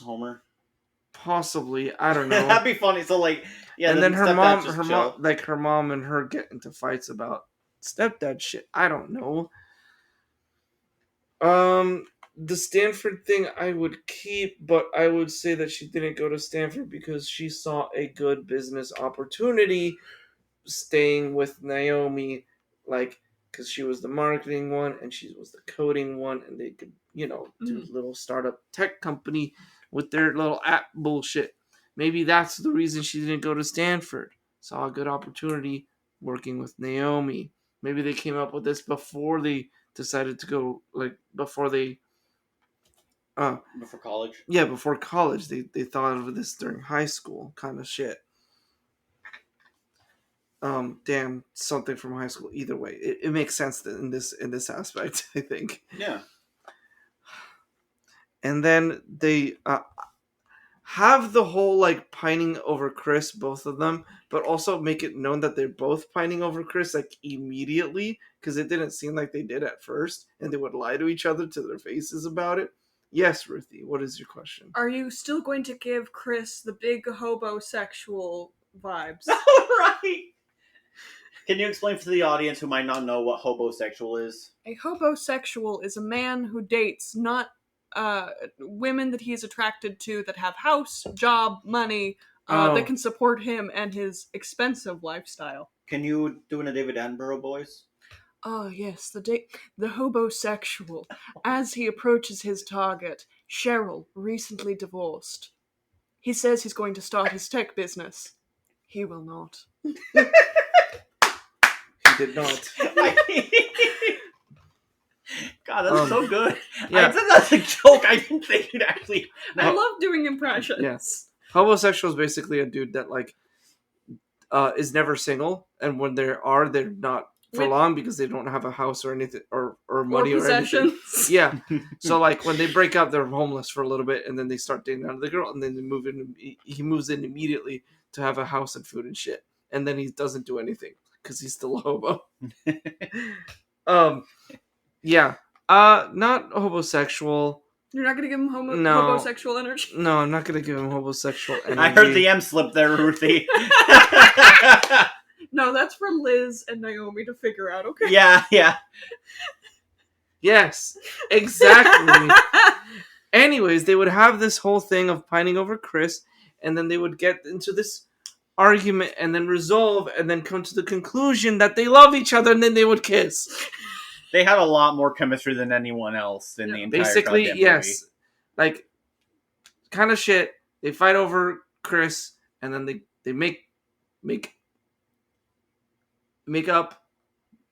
Speaker 3: Homer?
Speaker 1: Possibly, I don't know.
Speaker 3: That'd be funny. So, like, yeah,
Speaker 1: and then her mom, her mom and her get into fights about stepdad shit. I don't know. The Stanford thing I would keep, but I would say that she didn't go to Stanford because she saw a good business opportunity staying with Naomi, like, because she was the marketing one and she was the coding one, and they could, do a little startup tech company with their little app bullshit. Maybe that's the reason she didn't go to Stanford. Saw a good opportunity working with Naomi. Maybe they came up with this before they decided to go, like, before
Speaker 3: college.
Speaker 1: Yeah, before college. They thought of this during high school kind of shit. Damn, something from high school. Either way, it makes sense in this aspect, I think.
Speaker 3: Yeah.
Speaker 1: And then they have the whole, like, pining over Chris, both of them, but also make it known that they're both pining over Chris, like, immediately, because it didn't seem like they did at first, and they would lie to each other to their faces about it. Yes, Ruthie, what is your question?
Speaker 2: Are you still going to give Chris the big hobosexual vibes?
Speaker 3: Right. Can you explain for the audience who might not know what hobosexual is?
Speaker 2: A hobosexual is a man who dates not women that he is attracted to that have house, job, money, that can support him and his expensive lifestyle.
Speaker 3: Can you do in a David Attenborough voice?
Speaker 2: Oh, yes, the hobosexual. As he approaches his target, Cheryl, recently divorced. He says he's going to start his tech business. He will not.
Speaker 1: He did not.
Speaker 3: God, that's so good.
Speaker 1: Yeah.
Speaker 3: I said that's a joke. I didn't think you'd actually...
Speaker 2: I love doing impressions.
Speaker 1: Yes. Homosexual is basically a dude that, like, is never single, and when they're not for long because they don't have a house or anything or money or anything. Yeah. So, like, when they break up, they're homeless for a little bit, and then they start dating another girl, and then they move in. He moves in immediately to have a house and food and shit, and then he doesn't do anything because he's still a hobo. Yeah. Not homosexual.
Speaker 2: You're not gonna give him homosexual energy?
Speaker 1: No, I'm not gonna give him homosexual energy.
Speaker 3: I heard the M slip there, Ruthie.
Speaker 2: No, that's for Liz and Naomi to figure out, okay?
Speaker 3: Yeah.
Speaker 1: Yes, exactly. Anyways, they would have this whole thing of pining over Chris, and then they would get into this argument and then resolve and then come to the conclusion that they love each other, and then they would kiss.
Speaker 3: They had a lot more chemistry than anyone else in the entire
Speaker 1: basically,
Speaker 3: goddamn
Speaker 1: yes.
Speaker 3: movie.
Speaker 1: Like, kind of shit. They fight over Chris, and then they make up,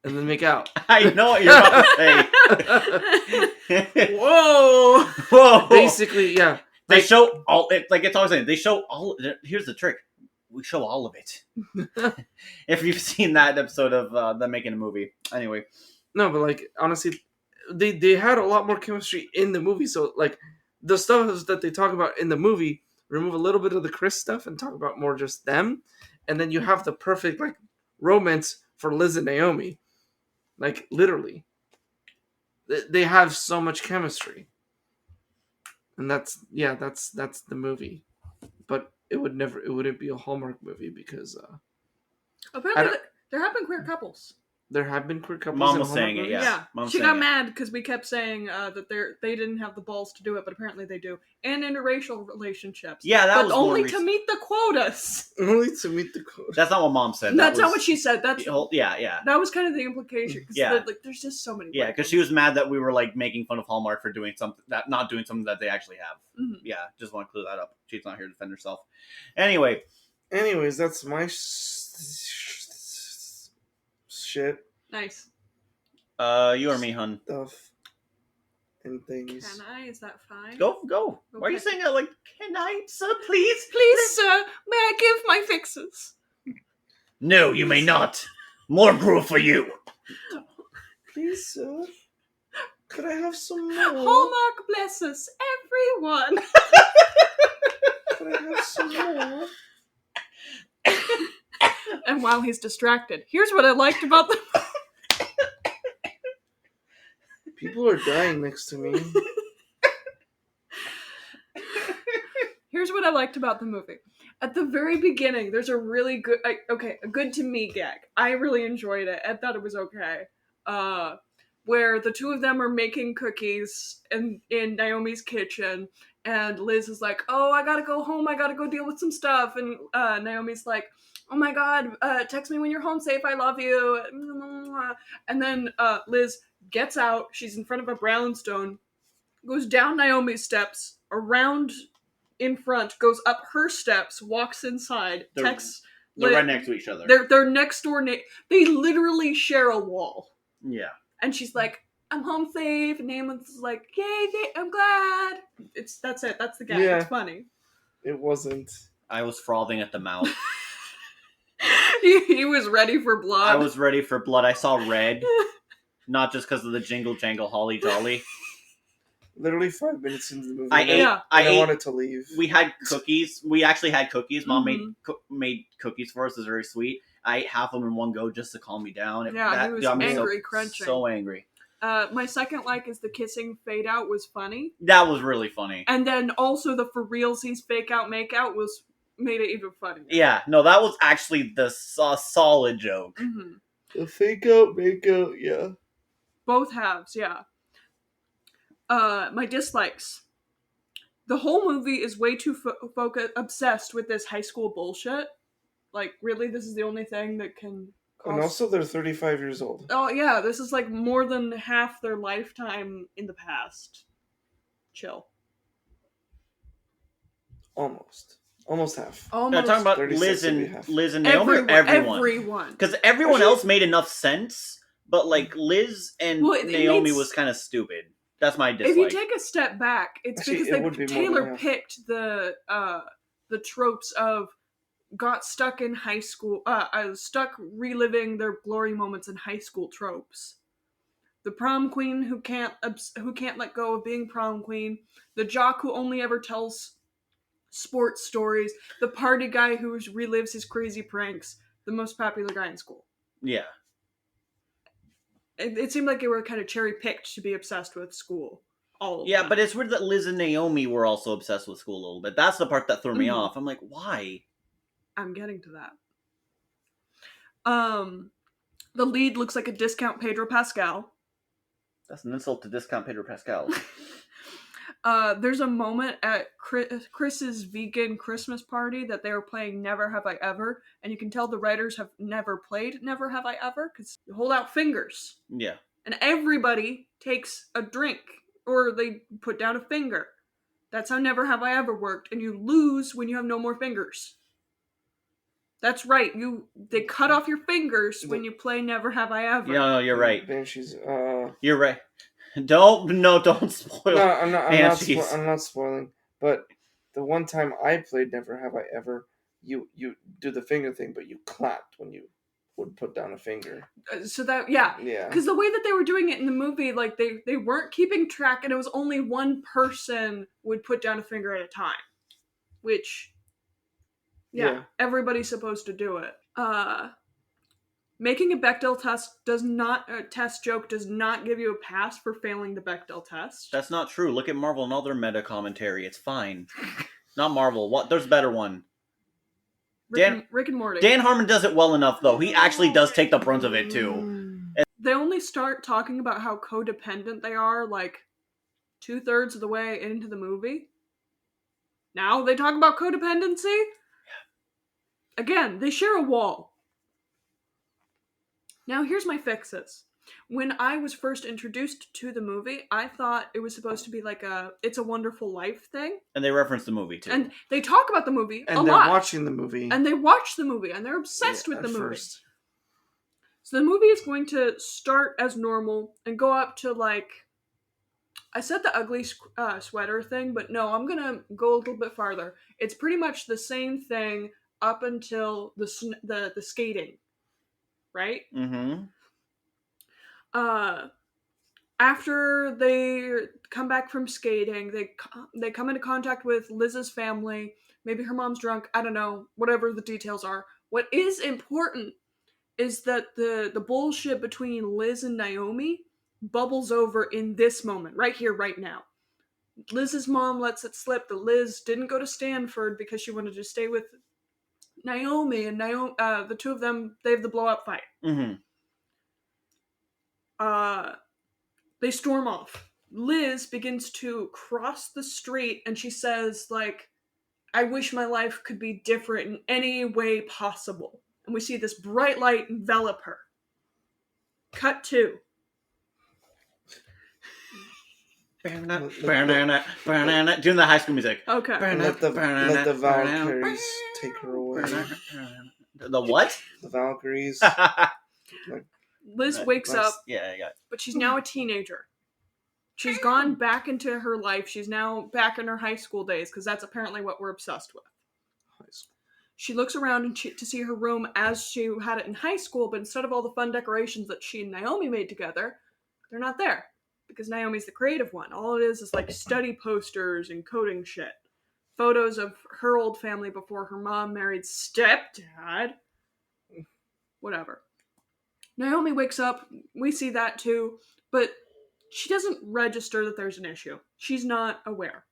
Speaker 1: and then make out.
Speaker 3: I know what you're about to say. Whoa!
Speaker 1: Basically, yeah.
Speaker 3: They show all. It's always saying they show all. Here's the trick: we show all of it. If you've seen that episode of them making a movie, anyway.
Speaker 1: No, but, like, honestly, they had a lot more chemistry in the movie. So, like, the stuff that they talk about in the movie, remove a little bit of the Chris stuff and talk about more just them, and then you have the perfect, like, romance for Liz and Naomi. Like, literally, they have so much chemistry, and that's the movie. But it wouldn't be a Hallmark movie because
Speaker 2: apparently there have been queer couples.
Speaker 1: There have been queer couples.
Speaker 3: Mom
Speaker 1: in
Speaker 3: was saying
Speaker 1: Hallmark
Speaker 3: it,
Speaker 1: movies?
Speaker 3: yeah. Mom's
Speaker 2: she
Speaker 3: saying
Speaker 2: got
Speaker 3: it.
Speaker 2: mad because we kept saying that they didn't have the balls to do it, but apparently they do. And interracial relationships.
Speaker 3: Yeah, that
Speaker 2: but
Speaker 3: was
Speaker 2: only
Speaker 3: more
Speaker 2: to meet the quotas.
Speaker 1: Only to meet the code.
Speaker 3: That's not what Mom said.
Speaker 2: That's not what she said. That's
Speaker 3: yeah.
Speaker 2: that was kind of the implication. Cause
Speaker 3: Yeah.
Speaker 2: like, there's just so many.
Speaker 3: Yeah, because she was mad that we were like making fun of Hallmark for doing something that not doing something that they actually have.
Speaker 2: Mm-hmm.
Speaker 3: Yeah, just want to clear that up. She's not here to defend herself.
Speaker 1: Anyways, that's my shit.
Speaker 2: Nice.
Speaker 3: You or me, hun?
Speaker 1: Stuff and things.
Speaker 2: Can I? Is that fine?
Speaker 3: Go.
Speaker 2: Okay.
Speaker 3: Why are you saying that like, can I, sir, please?
Speaker 2: Please, sir, may I give my fixes?
Speaker 3: No, you may not. More gruel for you.
Speaker 1: Please, sir. Could I have some more?
Speaker 2: Hallmark bless us, everyone.
Speaker 1: Could I have some more?
Speaker 2: And while he's distracted, here's what I liked about the
Speaker 1: People are dying next to me.
Speaker 2: Here's what I liked about the movie. At the very beginning, there's a really good, a good to me gag. I really enjoyed it. I thought it was okay. Where the two of them are making cookies in Naomi's kitchen, and Liz is like, "Oh, I gotta go home. I gotta go deal with some stuff." And Naomi's like, "Oh my God, text me when you're home safe. I love you." And then Liz gets out. She's in front of a brownstone, goes down Naomi's steps, around in front, goes up her steps, walks inside, texts.
Speaker 3: They're right next to each other.
Speaker 2: They're next door. They literally share a wall.
Speaker 3: Yeah.
Speaker 2: And she's like, "I'm home safe." And Naomi's like, "Yay, I'm glad." That's it. That's the gag.
Speaker 1: Yeah.
Speaker 2: It's funny.
Speaker 1: It wasn't.
Speaker 3: I was frothing at the mouth.
Speaker 2: he was ready for blood.
Speaker 3: I was ready for blood. I saw red. Not just because of the jingle jangle holly jolly.
Speaker 1: Literally 5 minutes into the movie.
Speaker 3: I
Speaker 1: wanted to leave.
Speaker 3: We had cookies. We actually had cookies. Mom
Speaker 2: Mm-hmm.
Speaker 3: made cookies for us. It was very sweet. I ate half of them in one go just to calm me down.
Speaker 2: He was angry, crunching.
Speaker 3: So angry.
Speaker 2: My second like is the kissing fade out was funny.
Speaker 3: That was really funny.
Speaker 2: And then also the for realsies fake out make out made it even funnier.
Speaker 3: Yeah, no, that was actually the solid joke.
Speaker 2: Mm-hmm.
Speaker 1: The fake out, make out, yeah.
Speaker 2: Both halves, yeah. My dislikes. The whole movie is way too obsessed with this high school bullshit. Like, really, this is the only thing that can cause...
Speaker 1: And also, they're 35 years old.
Speaker 2: Oh, yeah, this is like more than half their lifetime in the past. Chill.
Speaker 1: Almost half.
Speaker 3: They're talking about Liz and Naomi or everyone?
Speaker 2: Everyone.
Speaker 3: Because everyone else made enough sense, but like Liz and Naomi was kind of stupid. That's my dislike.
Speaker 2: If you take a step back, it's because Taylor picked the tropes of got stuck in high school, stuck reliving their glory moments in high school tropes. The prom queen who can't let go of being prom queen. The jock who only ever tells sports stories. The party guy who relives his crazy pranks. The most popular guy in school.
Speaker 3: Yeah.
Speaker 2: It seemed like they were kind of cherry-picked to be obsessed with school. All of
Speaker 3: Yeah,
Speaker 2: them.
Speaker 3: but it's weird that Liz and Naomi were also obsessed with school a little bit. That's the part that threw me off. I'm like, why?
Speaker 2: I'm getting to that. The lead looks like a discount Pedro Pascal.
Speaker 3: That's an insult to discount Pedro Pascal.
Speaker 2: There's a moment at Chris's vegan Christmas party that they were playing Never Have I Ever, and you can tell the writers have never played Never Have I Ever, because you hold out fingers.
Speaker 3: Yeah.
Speaker 2: And everybody takes a drink, or they put down a finger. That's how Never Have I Ever worked, and you lose when you have no more fingers. That's right, they cut off your fingers when you play Never Have I Ever.
Speaker 3: No, you're right.
Speaker 1: Banshees,
Speaker 3: You're right. Don't spoil.
Speaker 1: No, I'm not spoiling. But the one time I played Never Have I Ever, you do the finger thing, but you clapped when you would put down a finger.
Speaker 2: So that, yeah. Because the way that they were doing it in the movie, like, they weren't keeping track, and it was only one person would put down a finger at a time. Which, yeah. Everybody's supposed to do it. Making a Bechdel test joke does not give you a pass for failing the Bechdel test.
Speaker 3: That's not true. Look at Marvel and all their meta commentary. It's fine. Not Marvel. What? There's a better one.
Speaker 2: Rick and Morty.
Speaker 3: Dan Harmon does it well enough, though. He actually does take the brunt of it, too.
Speaker 2: they only start talking about how codependent they are, like, 2/3 of the way into the movie. Now they talk about codependency? Again, they share a wall. Now here's my fixes. When I was first introduced to the movie, I thought it was supposed to be like a It's a Wonderful Life thing.
Speaker 3: And they reference the movie, too.
Speaker 2: And they talk about the movie a lot.
Speaker 1: And they're watching the movie.
Speaker 2: And they watch the movie, and they're obsessed with the movie.
Speaker 1: First.
Speaker 2: So the movie is going to start as normal and go up to, like, I said the ugly sweater thing, but no, I'm going to go a little bit farther. It's pretty much the same thing up until the skating, right?
Speaker 3: Mm-hmm.
Speaker 2: After they come back from skating, they come into contact with Liz's family. Maybe her mom's drunk. I don't know. Whatever the details are. What is important is that the bullshit between Liz and Naomi bubbles over in this moment, right here, right now. Liz's mom lets it slip that Liz didn't go to Stanford because she wanted to stay with Naomi, and the two of them, they have the blow-up fight.
Speaker 3: Mm-hmm.
Speaker 2: They storm off. Liz begins to cross the street, and she says, like, I wish my life could be different in any way possible. And we see this bright light envelop her. Cut 2.
Speaker 3: Doing the High School Music.
Speaker 2: Okay.
Speaker 1: Let the Valkyries take her away.
Speaker 3: The what?
Speaker 1: The Valkyries.
Speaker 2: Liz wakes up,
Speaker 3: Yeah.
Speaker 2: but she's now a teenager. She's gone back into her life. She's now back in her high school days, because that's apparently what we're obsessed with. She looks around to see her room as she had it in high school, but instead of all the fun decorations that she and Naomi made together, they're not there. Because Naomi's the creative one. All it is like study posters and coding shit. Photos of her old family before her mom married stepdad. Whatever. Naomi wakes up. We see that too. But she doesn't register that there's an issue. She's not aware.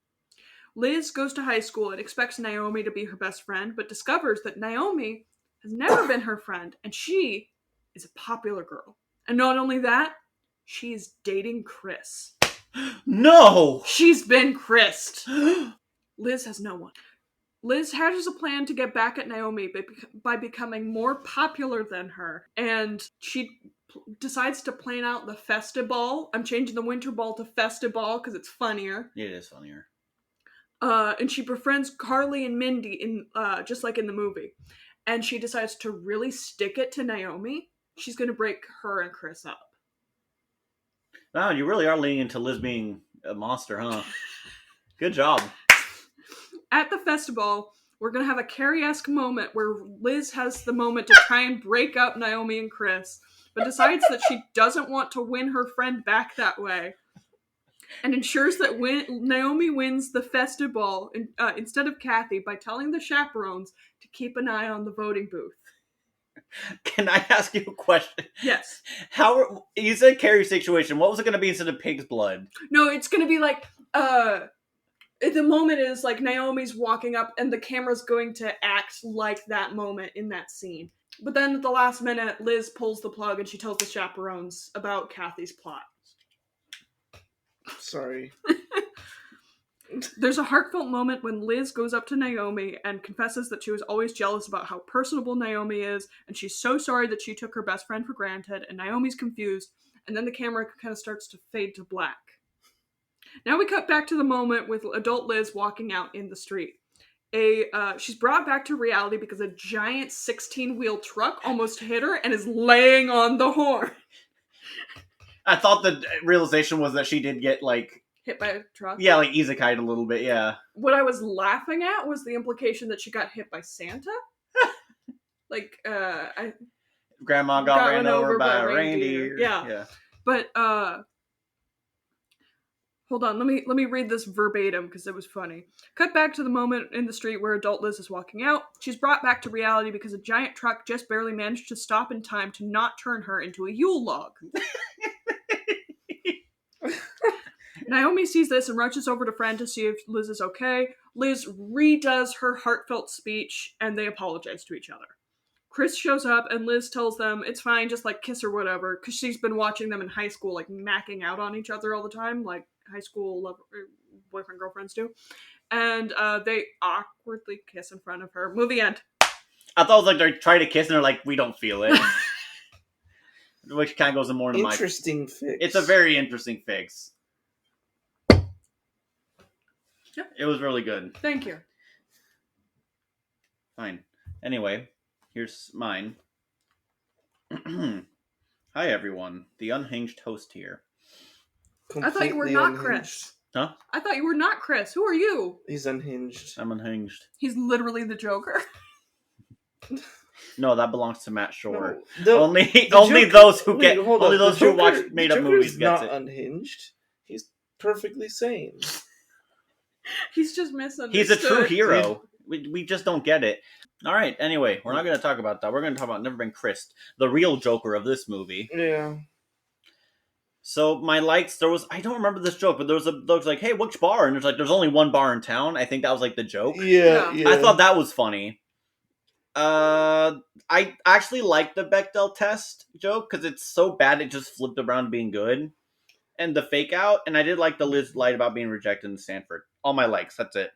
Speaker 2: Liz goes to high school and expects Naomi to be her best friend, but discovers that Naomi has never been her friend, and she is a popular girl. And not only that, she is dating Chris.
Speaker 3: No!
Speaker 2: She's been Chris'd. Liz has no one. Liz hatches a plan to get back at Naomi by becoming more popular than her, and she decides to plan out the festival. I'm changing the winter ball to festival because it's funnier.
Speaker 3: It is funnier.
Speaker 2: And she befriends Carly and Mindy in just like in the movie. And she decides to really stick it to Naomi. She's going to break her and Chris up.
Speaker 3: Wow, you really are leaning into Liz being a monster, huh? Good job.
Speaker 2: At the festival, we're going to have a Carrie-esque moment where Liz has the moment to try and break up Naomi and Chris, but decides that she doesn't want to win her friend back that way. And ensures that Naomi wins the festival instead of Kathy by telling the chaperones to keep an eye on the voting booth.
Speaker 3: Can I ask you a question?
Speaker 2: Yes.
Speaker 3: You said Carrie's situation. What was it going to be instead of pig's blood?
Speaker 2: No, it's going to be like, the moment is like Naomi's walking up and the camera's going to act like that moment in that scene. But then at the last minute, Liz pulls the plug and she tells the chaperones about Kathy's plot.
Speaker 1: Sorry.
Speaker 2: There's a heartfelt moment when Liz goes up to Naomi and confesses that she was always jealous about how personable Naomi is, and she's so sorry that she took her best friend for granted, and Naomi's confused, and then the camera kind of starts to fade to black. Now we cut back to the moment with adult Liz walking out in the street. She's brought back to reality because a giant 16-wheel truck almost hit her and is laying on the horn.
Speaker 3: I thought the realization was that she did get, like...
Speaker 2: hit by a truck?
Speaker 3: Yeah, like isekai'd a little bit, yeah.
Speaker 2: What I was laughing at was the implication that she got hit by Santa.
Speaker 3: Grandma got ran over by a reindeer.
Speaker 2: Yeah. But, hold on, let me read this verbatim because it was funny. Cut back to the moment in the street where adult Liz is walking out. She's brought back to reality because a giant truck just barely managed to stop in time to not turn her into a Yule log. Naomi sees this and rushes over to Fran to see if Liz is okay. Liz redoes her heartfelt speech, and they apologize to each other. Chris shows up and Liz tells them it's fine, just like kiss or whatever, because she's been watching them in high school, like macking out on each other all the time, like high school boyfriend girlfriends do. And they awkwardly kiss in front of her. Movie end.
Speaker 3: I thought it was like they're trying to kiss and they're like, we don't feel it. Which kind of goes in more into my...
Speaker 1: Interesting fix.
Speaker 3: It's a very interesting fix.
Speaker 2: Yep.
Speaker 3: It was really good.
Speaker 2: Thank you.
Speaker 3: Fine. Anyway, here's mine. Hi everyone, the unhinged host here.
Speaker 2: I thought you were not Chris.
Speaker 3: Huh?
Speaker 2: I thought you were not Chris. Who are you?
Speaker 1: He's unhinged.
Speaker 3: I'm unhinged.
Speaker 2: He's literally the Joker.
Speaker 3: No, that belongs to Matt Shore.
Speaker 1: No,
Speaker 3: only
Speaker 1: Joker,
Speaker 3: those who get
Speaker 1: hold
Speaker 3: only
Speaker 1: on,
Speaker 3: those
Speaker 1: the
Speaker 3: who watch
Speaker 1: Joker-
Speaker 3: made up
Speaker 1: Joker's
Speaker 3: movies gets
Speaker 1: not
Speaker 3: it.
Speaker 1: unhinged. He's perfectly sane.
Speaker 2: He's just misunderstood.
Speaker 3: He's a true hero. We just don't get it. All right. Anyway, we're not going to talk about that. We're going to talk about Never Been Kissed, the real Joker of this movie.
Speaker 1: Yeah.
Speaker 3: So my likes, I don't remember this joke, but there was like, hey, which bar? And there's only one bar in town. I think that was like the joke.
Speaker 1: Yeah.
Speaker 3: I thought that was funny. I actually like the Bechdel test joke because it's so bad it just flipped around being good. And the fake out, and I did like the Liz lied about being rejected in Stanford. All my likes, that's it.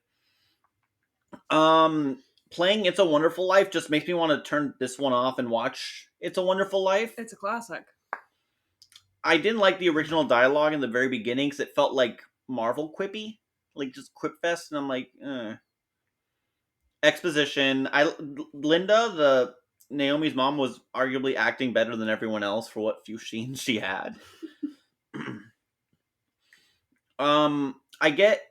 Speaker 3: Playing It's a Wonderful Life just makes me want to turn this one off and watch It's a Wonderful Life.
Speaker 2: It's a classic.
Speaker 3: I didn't like the original dialogue in the very beginning because it felt like Marvel quippy, like just quip fest, and I'm like, exposition. Linda, Naomi's mom, was arguably acting better than everyone else for what few scenes she had. I get,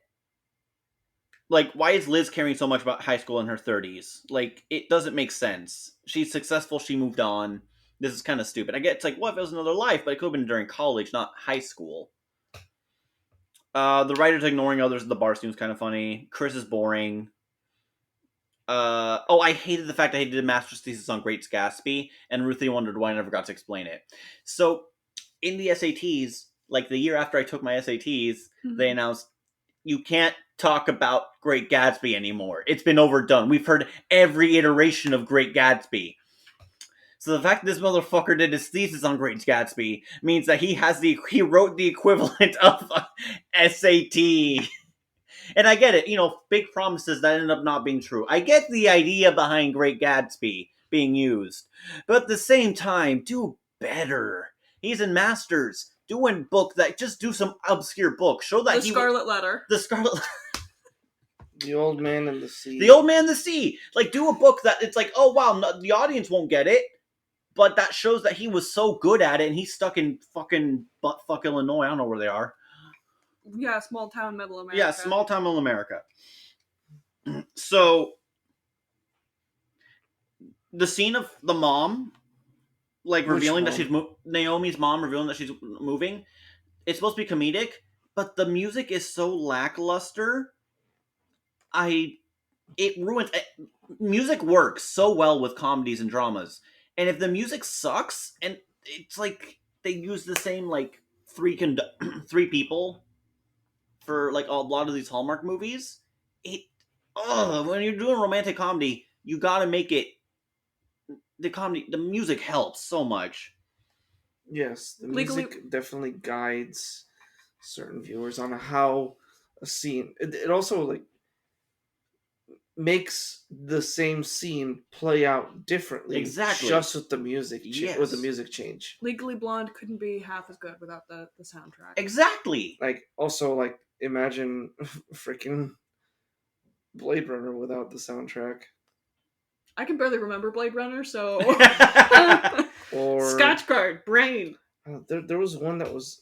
Speaker 3: like, why is Liz caring so much about high school in her 30s? Like, it doesn't make sense. She's successful, she moved on. This is kind of stupid. I get, it's like, what if it was another life? But it could have been during college, not high school. The writers ignoring others at the bar seems kind of funny. Chris is boring. I hated the fact I did a master's thesis on Great Gatsby, and Ruthie wondered why I never got to explain it. So, in the SATs, like the year after I took my SATs, they announced, you can't talk about Great Gatsby anymore. It's been overdone. We've heard every iteration of Great Gatsby. So the fact that this motherfucker did his thesis on Great Gatsby means that he wrote the equivalent of SAT. And I get it, big promises that end up not being true. I get the idea behind Great Gatsby being used. But at the same time, do better. He's in Masters. Do a book just do some obscure book. Show that
Speaker 2: The Scarlet Letter.
Speaker 3: The Scarlet
Speaker 1: The Old Man and the Sea.
Speaker 3: The Old Man and the Sea. Like, do a book that it's like, oh wow, no, the audience won't get it. But that shows that he was so good at it and he's stuck in fucking buttfuck Illinois. I don't know where they are.
Speaker 2: Yeah, small town, middle America.
Speaker 3: Yeah, small town, middle America. So, the scene of the mom, like, revealing that she's Naomi's mom revealing that she's moving, it's supposed to be comedic, but the music is so lackluster. It ruins... Music works so well with comedies and dramas. And if the music sucks, and it's like they use the same, like, three people for, like, a lot of these Hallmark movies, when you're doing romantic comedy, you gotta make it, the music helps so much.
Speaker 1: Yes, the music definitely guides certain viewers on how a scene, it also, like, makes the same scene play out differently.
Speaker 3: Exactly.
Speaker 1: Just with the music, with the music change.
Speaker 2: Legally Blonde couldn't be half as good without the soundtrack.
Speaker 3: Exactly.
Speaker 1: Like, also, like, imagine freaking Blade Runner without the soundtrack.
Speaker 2: I can barely remember Blade Runner, so...
Speaker 1: Or
Speaker 2: Scotch Guard, Brain.
Speaker 1: There was one that was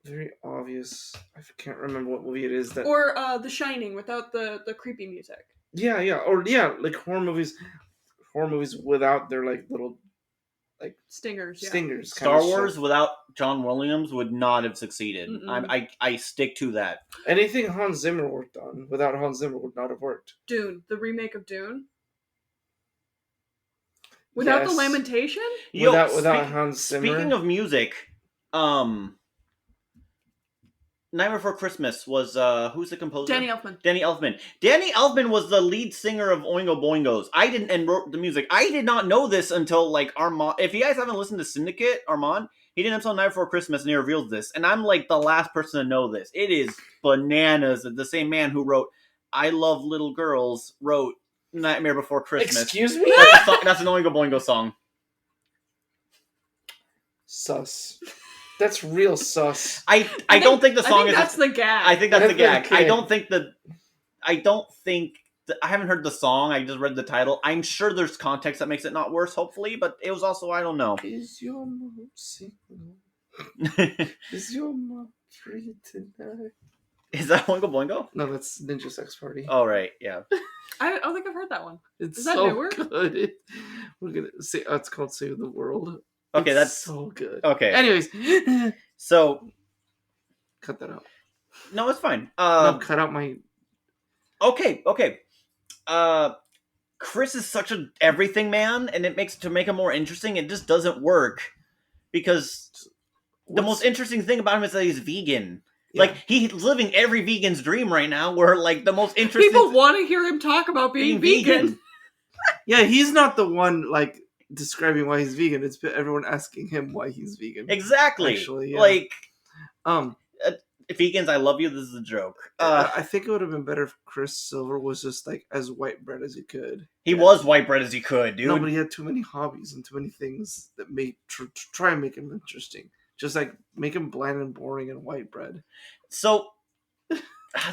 Speaker 1: very obvious. I can't remember what movie it is.
Speaker 2: Or The Shining without the creepy music.
Speaker 1: Yeah, like horror movies without their, like, little, like,
Speaker 2: stingers. Yeah.
Speaker 1: Stingers.
Speaker 3: Star Wars without John Williams would not have succeeded. I stick to that.
Speaker 1: Anything Hans Zimmer worked on without Hans Zimmer would not have worked.
Speaker 2: Dune, the remake of Dune. Without the lamentation?
Speaker 1: Without Hans Zimmer.
Speaker 3: Speaking of music, Night Before Christmas was who's the composer?
Speaker 2: Danny Elfman.
Speaker 3: Danny Elfman. Danny Elfman was the lead singer of Oingo Boingos. And wrote the music. I did not know this until like Armand. If you guys haven't listened to Syndicate, Armand, he did until Night Before Christmas, and he revealed this. And I'm like the last person to know this. It is bananas that the same man who wrote "I Love Little Girls" wrote "Nightmare Before Christmas."
Speaker 1: Excuse me?
Speaker 3: That's an Oingo Boingo song.
Speaker 1: Sus. That's real sus.
Speaker 3: I don't think the song is.
Speaker 2: That's the gag.
Speaker 3: I think that's the gag.
Speaker 1: Okay.
Speaker 3: I don't think I haven't heard the song. I just read the title. I'm sure there's context that makes it not worse, hopefully, but it was also, I don't know.
Speaker 1: Is your mom single? Is your mom free tonight?
Speaker 3: Is that Oingo Boingo?
Speaker 1: No, that's Ninja Sex Party.
Speaker 3: Oh, right, yeah.
Speaker 2: I don't think I've heard that one.
Speaker 1: It's
Speaker 2: Is that
Speaker 1: so
Speaker 2: newer?
Speaker 1: good. We're gonna say it's called Save the World.
Speaker 3: Okay,
Speaker 1: It's
Speaker 3: that's
Speaker 1: so good.
Speaker 3: okay.
Speaker 1: Anyways,
Speaker 3: So,
Speaker 1: cut that out.
Speaker 3: no, it's fine.
Speaker 1: No, cut out my.
Speaker 3: Okay. Chris is such an everything man, and to make him more interesting, it just doesn't work because the most interesting thing about him is that he's vegan. Yeah. Like, he's living every vegan's dream right now, where, like, the most interesting...
Speaker 2: People want to hear him talk about being vegan.
Speaker 1: Yeah, he's not the one, like, describing why he's vegan. It's everyone asking him why he's vegan.
Speaker 3: Exactly.
Speaker 1: Actually, yeah.
Speaker 3: Like, vegans, I love you, this is a joke.
Speaker 1: I think it would have been better if Chris Silver was just, like, as white bread as he could.
Speaker 3: He was white bread as he could, dude.
Speaker 1: No, but he had too many hobbies and too many things that made... try and make him interesting. Just like make him bland and boring and white bread.
Speaker 3: So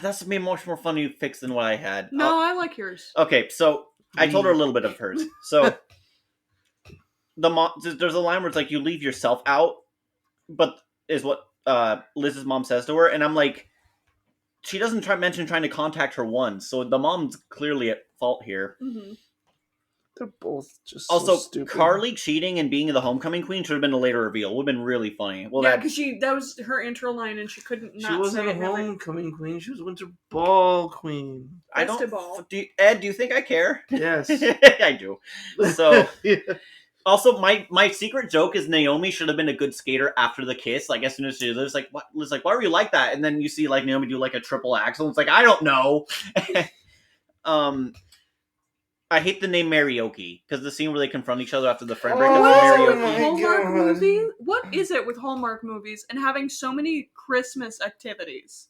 Speaker 3: that's a much more funny fix than what I had.
Speaker 2: No, I like yours.
Speaker 3: Okay, so I told her a little bit of hers. So there's a line where it's like you leave yourself out, but is what Liz's mom says to her, and I'm like, she doesn't mention trying to contact her once, so the mom's clearly at fault here.
Speaker 2: Mm-hmm.
Speaker 1: They're both just
Speaker 3: also
Speaker 1: so stupid.
Speaker 3: Carly cheating and being the homecoming queen should have been a later reveal. Would have been really funny. Well,
Speaker 2: yeah, because that was her intro line, and she couldn't.
Speaker 1: She wasn't a homecoming queen. She was winter ball queen.
Speaker 3: I don't. Ed, do you think I care?
Speaker 1: Yes,
Speaker 3: I do. So,
Speaker 1: yeah.
Speaker 3: Also, my secret joke is Naomi should have been a good skater after the kiss. Like, as soon as she lives, like, what? Liz, like, why were you like that? And then you see like Naomi do like a triple axel. It's like, I don't know. I hate the name Marioki because the scene where they confront each other after the friend breakup.
Speaker 2: Hallmark movie? What is it with Hallmark movies and having so many Christmas activities?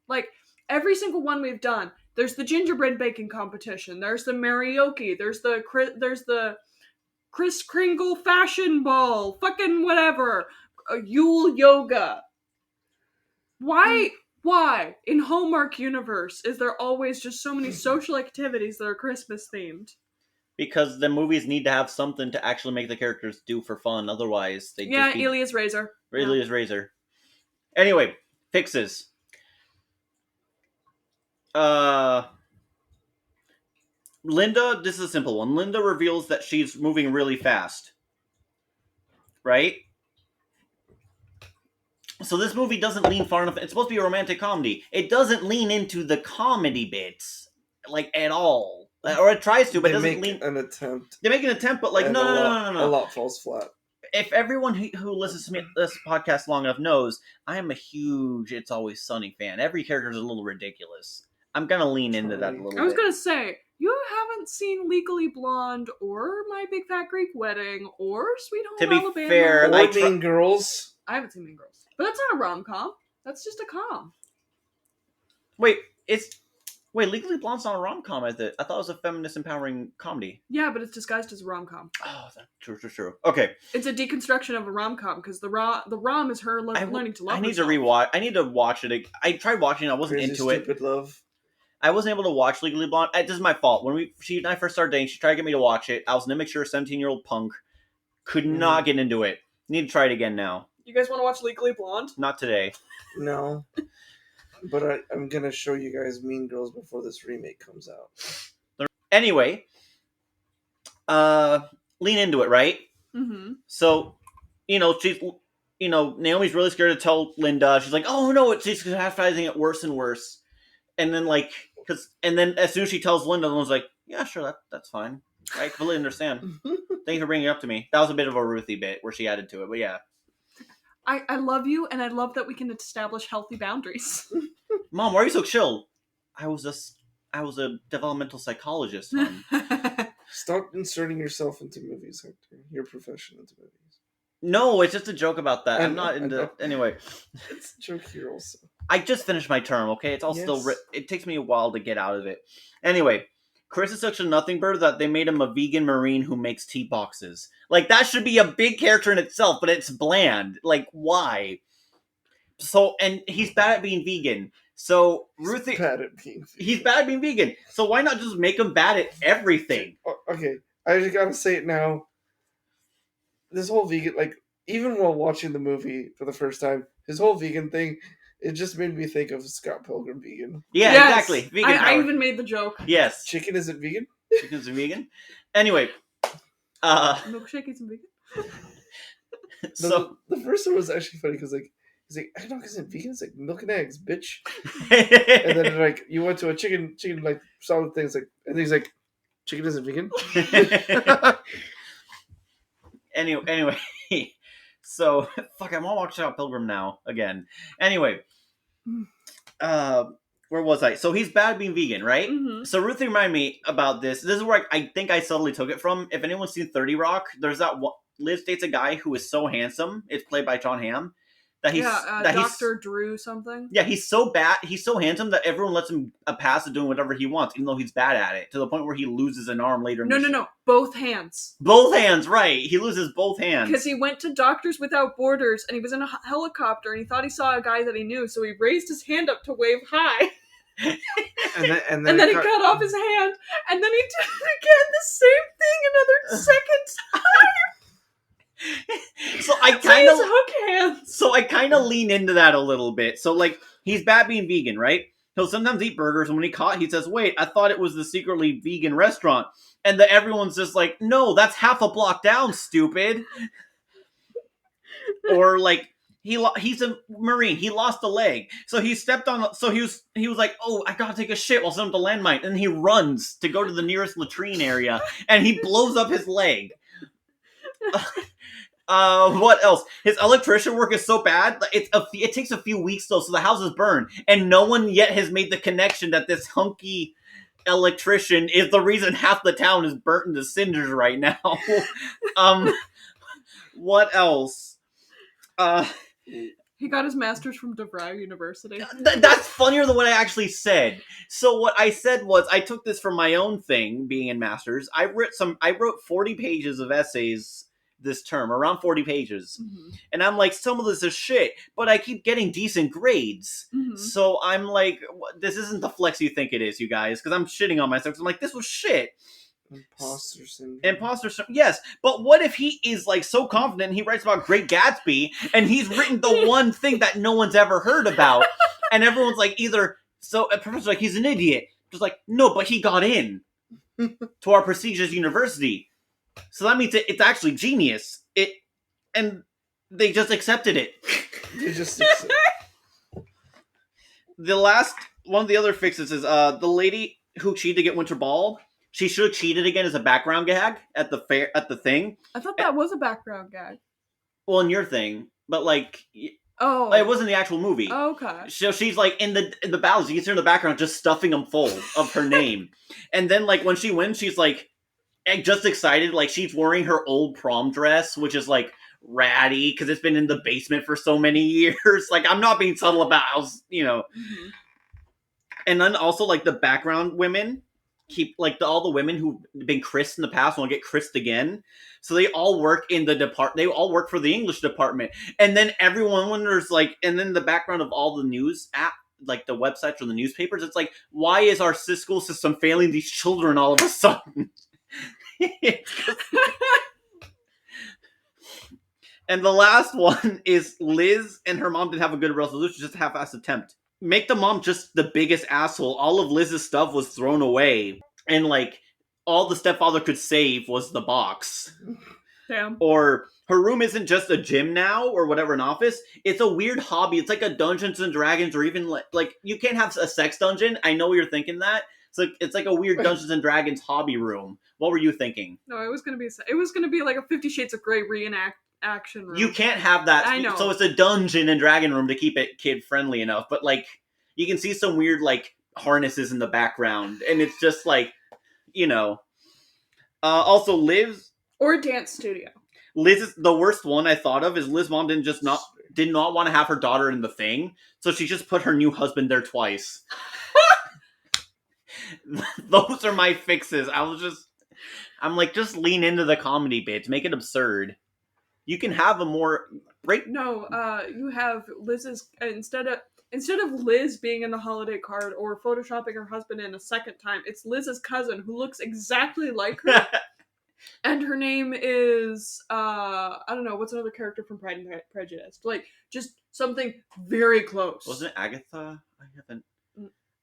Speaker 2: Like, every single one we've done, there's the gingerbread baking competition, there's the Marioki, there's the Kris Kringle fashion ball, fucking whatever, Yule yoga. Why, in Hallmark universe, is there always just so many social activities that are Christmas themed?
Speaker 3: Because the movies need to have something to actually make the characters do for fun. Otherwise, they just be...
Speaker 2: Elias Razor.
Speaker 3: Elias Razor. Anyway, fixes. Linda, this is a simple one. Linda reveals that she's moving really fast. Right? So this movie doesn't lean far enough. It's supposed to be a romantic comedy. It doesn't lean into the comedy bits, like, at all. Or it tries to, but it doesn't lean...
Speaker 1: They make an attempt.
Speaker 3: They make an attempt, but, like, no.
Speaker 1: A lot falls flat.
Speaker 3: If everyone who listens to this podcast long enough knows, I am a huge It's Always Sunny fan. Every character is a little ridiculous. I'm going to lean into that a little bit.
Speaker 2: I was going to say, you haven't seen Legally Blonde, or My Big Fat Greek Wedding, or Sweet Home Alabama.
Speaker 3: To be fair,
Speaker 1: Mean Girls.
Speaker 2: I haven't seen Mean Girls. But that's not a rom-com. That's just a com.
Speaker 3: Wait, Legally Blonde's not a rom-com, is it? I thought it was a feminist empowering comedy.
Speaker 2: Yeah, but it's disguised as a rom-com.
Speaker 3: Oh, that's true. Okay.
Speaker 2: It's a deconstruction of a rom-com, because the rom is her learning to love herself.
Speaker 3: I need to rewatch. I need to watch it. I tried watching it. I wasn't into it.
Speaker 1: Stupid Love.
Speaker 3: I wasn't able to watch Legally Blonde. This is my fault. When she and I first started dating, she tried to get me to watch it. I was an immature 17-year-old punk. Could not get into it. Need to try it again now.
Speaker 2: You guys want to watch Legally Blonde?
Speaker 3: Not today.
Speaker 1: No. But I'm going to show you guys Mean Girls before this remake comes out.
Speaker 3: Anyway, lean into it, right?
Speaker 2: Mm-hmm.
Speaker 3: So, Naomi's really scared to tell Linda. She's like, oh no, she's catastrophizing it worse and worse. And then, and then as soon as she tells Linda, Linda's like, yeah, sure, that's fine. I completely understand. Thank you for bringing it up to me. That was a bit of a Ruthie bit where she added to it, but yeah.
Speaker 2: I love you, and I love that we can establish healthy boundaries.
Speaker 3: Mom, why are you so chill? I was a developmental psychologist, hon.
Speaker 1: Stop inserting yourself into movies, Hector. Your profession into movies.
Speaker 3: No, it's just a joke about that. I'm not
Speaker 1: I
Speaker 3: into...
Speaker 1: know.
Speaker 3: Anyway.
Speaker 1: It's a joke here also.
Speaker 3: I just finished my term, okay? It's all still... It takes me a while to get out of it. Anyway, Chris is such a nothing bird that they made him a vegan marine who makes tea boxes. Like, that should be a big character in itself, but it's bland. Like, why? So, and he's bad at being vegan. So, Ruthie...
Speaker 1: He's bad at being vegan.
Speaker 3: He's bad at being vegan. So why not just make him bad at everything?
Speaker 1: Okay, I just gotta say it now. This whole vegan, like, even while watching the movie for the first time, his whole vegan thing, it just made me think of Scott Pilgrim vegan.
Speaker 3: Yeah, yes, exactly. Vegan
Speaker 2: I even made the joke.
Speaker 3: Yes.
Speaker 1: Chicken isn't vegan?
Speaker 3: Chicken isn't vegan? Anyway.
Speaker 2: Milkshake isn't vegan?
Speaker 1: So the first one was actually funny because, like, he's like, I don't know, isn't vegan? It's like milk and eggs, bitch. And then, like, you went to a chicken, like, solid things, like, and he's like, chicken isn't vegan?
Speaker 3: Anyway, so fuck, I want to watch Scott Pilgrim now again. Anyway, where was I? So he's bad at being vegan, right?
Speaker 2: Mm-hmm.
Speaker 3: So Ruthie reminded me about this. This is where I think I subtly took it from. If anyone's seen 30 Rock, there's that one, Liz dates a guy who is so handsome. It's played by John Hamm. That he's
Speaker 2: Dr. Drew something.
Speaker 3: Yeah, he's so bad. He's so handsome that everyone lets him a pass at doing whatever he wants, even though he's bad at it. To the point where he loses an arm later.
Speaker 2: No. Both hands.
Speaker 3: Both hands, right? He loses both hands
Speaker 2: because he went to Doctors Without Borders and he was in a helicopter and he thought he saw a guy that he knew, so he raised his hand up to wave hi. and then he cut off his hand, and then he did again the same thing another second time.
Speaker 3: So I kind of lean into that a little bit. So, like, he's bad being vegan, right? He'll sometimes eat burgers, and when he caught, he says, "Wait, I thought it was the secretly vegan restaurant," and everyone's just like, "No, that's half a block down, stupid." Or like, he's a Marine. He lost a leg, so he stepped on. So he was like, "Oh, I gotta take a shit," while setting up the landmine, and he runs to go to the nearest latrine area, and he blows up his leg. What else? His electrician work is so bad. It takes a few weeks though, so the house is burned, and no one yet has made the connection that this hunky electrician is the reason half the town is burnt into cinders right now. What else?
Speaker 2: He got his master's from DeVry University.
Speaker 3: That's funnier than what I actually said. So what I said was, I took this from my own thing, being in masters. I wrote 40 pages of essays this term, around 40 pages. Mm-hmm. And I'm like, some of this is shit, but I keep getting decent grades. Mm-hmm. So I'm like, this isn't the flex you think it is, you guys, because I'm shitting on myself. I'm like, this was shit.
Speaker 1: Imposter syndrome.
Speaker 3: Yes, but what if he is like so confident he writes about Great Gatsby and he's written the one thing that no one's ever heard about, and everyone's like, either so a professor's like, he's an idiot, just like, no, but he got in to our prestigious university, so that means it's actually genius. And they just accepted it. The last one of the other fixes is the lady who cheated to get Winter Ball. She should have cheated again as a background gag at the thing.
Speaker 2: I thought that was a background gag.
Speaker 3: Well, in your thing, but like, it wasn't the actual movie.
Speaker 2: Oh, okay.
Speaker 3: So she's like in the battles, you can see her in the background just stuffing them full of her name, and then like when she wins, she's like just excited, like she's wearing her old prom dress, which is like ratty because it's been in the basement for so many years. Like, I'm not being subtle about how, Mm-hmm. And then also like the background women keep like all the women who've been Chris in the past want to get Chris'd again, so they all work in the they all work for the English department, and then everyone wonders like, and then the background of all the news app, like the websites or the newspapers, it's like, why is our school system failing these children all of a sudden? And the last one is Liz and her mom didn't have a good resolution, just a half-assed attempt. Make the mom just the biggest asshole. All of Liz's stuff was thrown away, and like all the stepfather could save was the box.
Speaker 2: Damn.
Speaker 3: Or her room isn't just a gym now or whatever, an office. It's a weird hobby. It's like a Dungeons and Dragons, or even like you can't have a sex dungeon. I know you're thinking that. So it's like a weird Dungeons and Dragons hobby room. What were you thinking?
Speaker 2: No, it was gonna be like a 50 Shades of Grey action room.
Speaker 3: You can't have that.
Speaker 2: I know.
Speaker 3: So it's a dungeon and dragon room to keep it kid friendly enough. But like, you can see some weird like harnesses in the background, and it's just like, you know. Also, Liz
Speaker 2: or dance studio.
Speaker 3: Liz is the worst one I thought of. Is Liz mom did not want to have her daughter in the thing, so she just put her new husband there twice. Those are my fixes. I'm like, just lean into the comedy bits, make it absurd. You can have a more break.
Speaker 2: No, you have Liz's instead of Liz being in the holiday card or photoshopping her husband in a second time, it's Liz's cousin who looks exactly like her. And her name is I don't know, what's another character from Pride and Prejudice? Like just something very close.
Speaker 3: Wasn't it Agatha?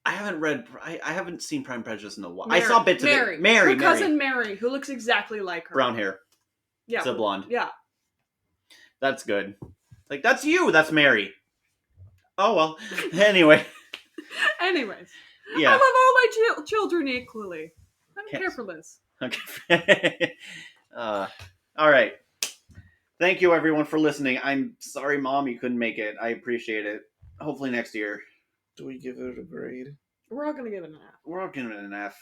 Speaker 3: I haven't seen Pride and Prejudice in a while.
Speaker 2: Mary,
Speaker 3: I saw bits of it. Mary,
Speaker 2: her cousin Mary, who looks exactly like her.
Speaker 3: Brown hair.
Speaker 2: Yeah.
Speaker 3: It's a blonde.
Speaker 2: Yeah.
Speaker 3: That's good. Like, that's you. That's Mary. Oh, well. Anyway.
Speaker 2: Anyways.
Speaker 3: Yeah.
Speaker 2: I love all my children equally. I don't care for Liz.
Speaker 3: Okay. All right. Thank you, everyone, for listening. I'm sorry, Mom, you couldn't make it. I appreciate it. Hopefully next year.
Speaker 1: Do we give it a grade?
Speaker 2: We're all gonna give it an F.
Speaker 3: We're all giving it an F.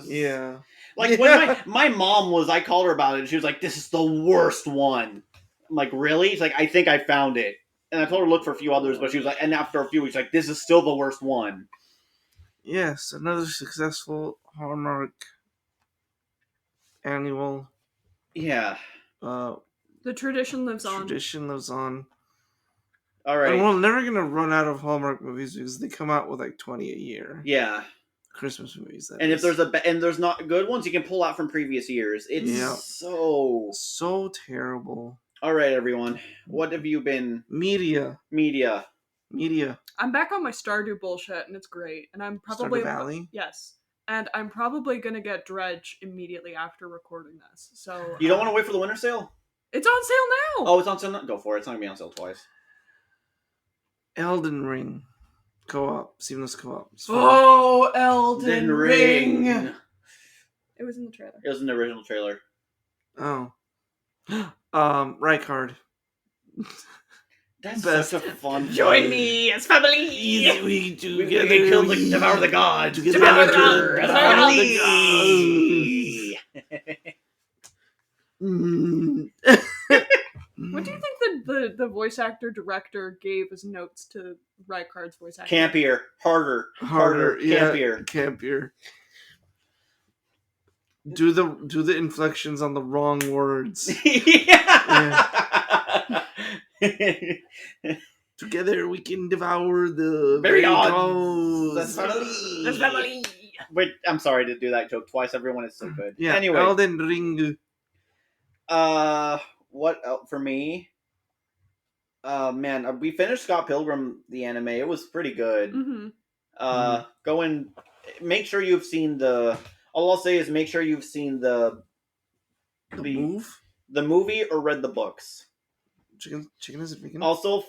Speaker 1: Yeah.
Speaker 3: Like, when my mom was, I called her about it, and she was like, this is the worst one. I'm like, really? She's like, I think I found it. And I told her to look for a few others, but she was like, and after a few weeks, like, this is still the worst one.
Speaker 1: Yes, another successful Hallmark annual.
Speaker 2: Yeah. The tradition lives on.
Speaker 1: Tradition lives on.
Speaker 3: All right.
Speaker 1: And we're never going to run out of Hallmark movies because they come out with like 20 a year.
Speaker 3: Yeah.
Speaker 1: Christmas movies.
Speaker 3: And if there's not good ones, you can pull out from previous years. It's
Speaker 1: so terrible.
Speaker 3: All right, everyone. What have you been?
Speaker 1: Media.
Speaker 2: I'm back on my Stardew bullshit, and it's great. And I'm probably
Speaker 1: Stardew Valley.
Speaker 2: Yes. And I'm probably gonna get Dredge immediately after recording this. So
Speaker 3: you don't want to wait for the winter sale?
Speaker 2: It's on sale now.
Speaker 3: Oh, it's on sale now. Go for it. It's not gonna be on sale twice.
Speaker 1: Elden Ring. Co-op. Seamless co-op.
Speaker 2: Oh, Elden Ring. It was in the trailer.
Speaker 3: It was in the original trailer.
Speaker 1: Oh. Rykard.
Speaker 3: That's such a fun
Speaker 2: Join me as family.
Speaker 3: We together kill the devour the gods.
Speaker 2: Devour the gods. What do you think the voice actor director gave as notes to Rykard's voice actor?
Speaker 3: Campier, harder, campier,
Speaker 1: campier. Do the inflections on the wrong words. Yeah. Together we can devour the
Speaker 3: very
Speaker 1: gods.
Speaker 3: That's family. Wait, I'm sorry to do that joke twice. Everyone is so good.
Speaker 1: Yeah.
Speaker 3: Anyway,
Speaker 1: Elden Ring.
Speaker 3: What else for me? Man, we finished Scott Pilgrim the anime. It was pretty good.
Speaker 2: Mm-hmm.
Speaker 3: Go and make sure you've seen the. All I'll say is make sure you've seen the movie or read the books.
Speaker 1: Chicken is vegan.
Speaker 3: Also,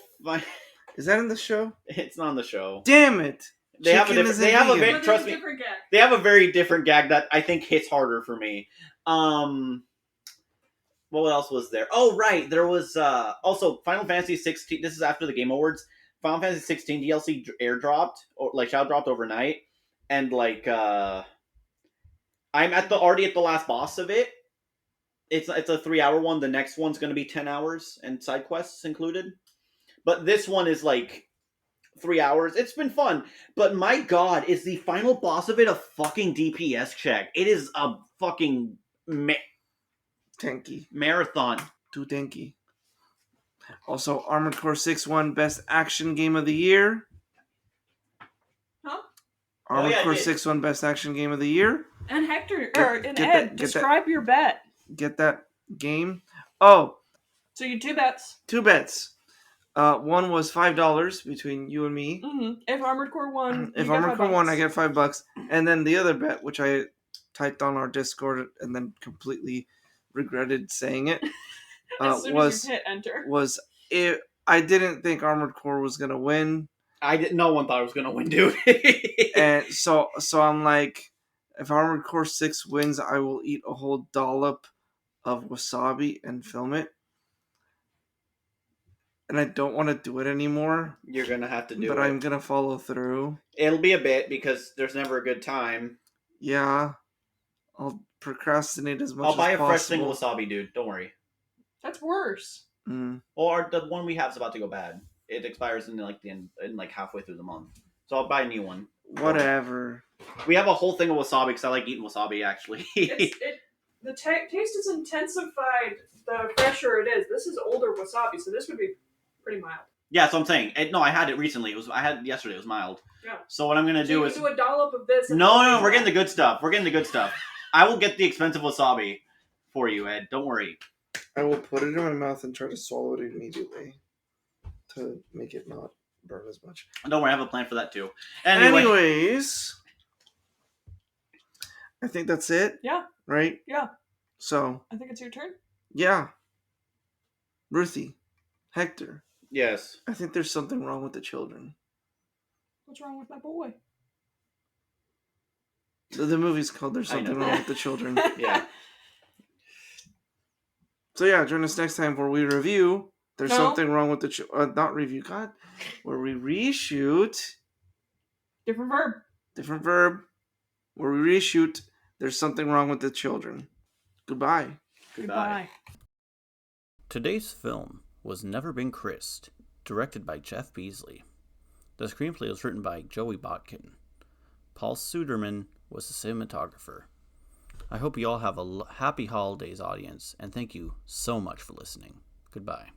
Speaker 1: is that in the show?
Speaker 3: It's not in the show.
Speaker 1: Damn it!
Speaker 3: They have a very different gag that I think hits harder for me. What else was there? Oh, right. There was also Final Fantasy 16. This is after the Game Awards. Final Fantasy 16 DLC airdropped, or like shadow dropped overnight, and like I'm already at the last boss of it. It's a 3-hour one. The next one's going to be 10 hours and side quests included. But this one is like 3 hours. It's been fun. But my god, is the final boss of it a fucking DPS check? It is a fucking
Speaker 1: tanky
Speaker 3: marathon.
Speaker 1: Too tanky. Also, Armored Core 6 won Best Action Game of the Year.
Speaker 2: Huh?
Speaker 1: Armored Core 6 won Best Action Game of the Year.
Speaker 2: And Hector, Ed, describe your bet.
Speaker 1: Get that game. Oh.
Speaker 2: So you 2 bets.
Speaker 1: 2 bets. One was $5 between you and me.
Speaker 2: Mm-hmm. If Armored Core won,
Speaker 1: if Armored Core won, I get $5. And then the other bet, which I typed on our Discord and then completely regretted saying it,
Speaker 2: as soon as you hit enter.
Speaker 1: I didn't think Armored Core was gonna win.
Speaker 3: No one thought it was gonna win, dude.
Speaker 1: And so I'm like, if Armored Core 6 wins, I will eat a whole dollop of wasabi and film it. and I don't want to do it anymore.
Speaker 3: You're gonna have to do
Speaker 1: but
Speaker 3: it.
Speaker 1: I'm gonna follow through.
Speaker 3: It'll be a bit because there's never a good time.
Speaker 1: Yeah, I'll procrastinate as much as
Speaker 3: I'll buy a
Speaker 1: possible.
Speaker 3: fresh single wasabi, dude. Don't worry.
Speaker 2: That's worse.
Speaker 3: Or the one we have is about to go bad. It expires in like the end, in like halfway through the month. So I'll buy a new one.
Speaker 1: Whatever.
Speaker 3: We have a whole thing of wasabi because I like eating wasabi actually.
Speaker 2: The taste is intensified the fresher it is. This is older wasabi, so this would be pretty mild.
Speaker 3: Yeah, so I'm saying. No, I had it recently. I had it yesterday. It was mild.
Speaker 2: Yeah.
Speaker 3: So what I'm gonna do is
Speaker 2: do a dollop of this.
Speaker 3: No, we're getting the good stuff. We're getting the good stuff. I will get the expensive wasabi for you, Ed. Don't worry.
Speaker 1: I will put it in my mouth and try to swallow it immediately to make it not burn as much.
Speaker 3: Don't worry, I have a plan for that too.
Speaker 1: Anyways, I think that's it.
Speaker 2: Yeah.
Speaker 1: Right?
Speaker 2: Yeah.
Speaker 1: So.
Speaker 2: I think it's your turn.
Speaker 1: Yeah. Ruthie. Hector.
Speaker 3: Yes.
Speaker 1: I think there's something wrong with the children.
Speaker 2: What's wrong with my boy?
Speaker 1: The movie's called There's Something Wrong with the Children.
Speaker 3: Yeah.
Speaker 1: So yeah, join us next time where we review There's Something Wrong with the not review, God. Where we reshoot.
Speaker 2: Different verb.
Speaker 1: Where we reshoot There's Something Wrong with the Children. Goodbye.
Speaker 2: Goodbye.
Speaker 3: Today's film was Never Been Christ, directed by Jeff Beasley. The screenplay was written by Joey Botkin. Paul Suderman was the cinematographer. I hope you all have a happy holidays, audience, and thank you so much for listening. Goodbye.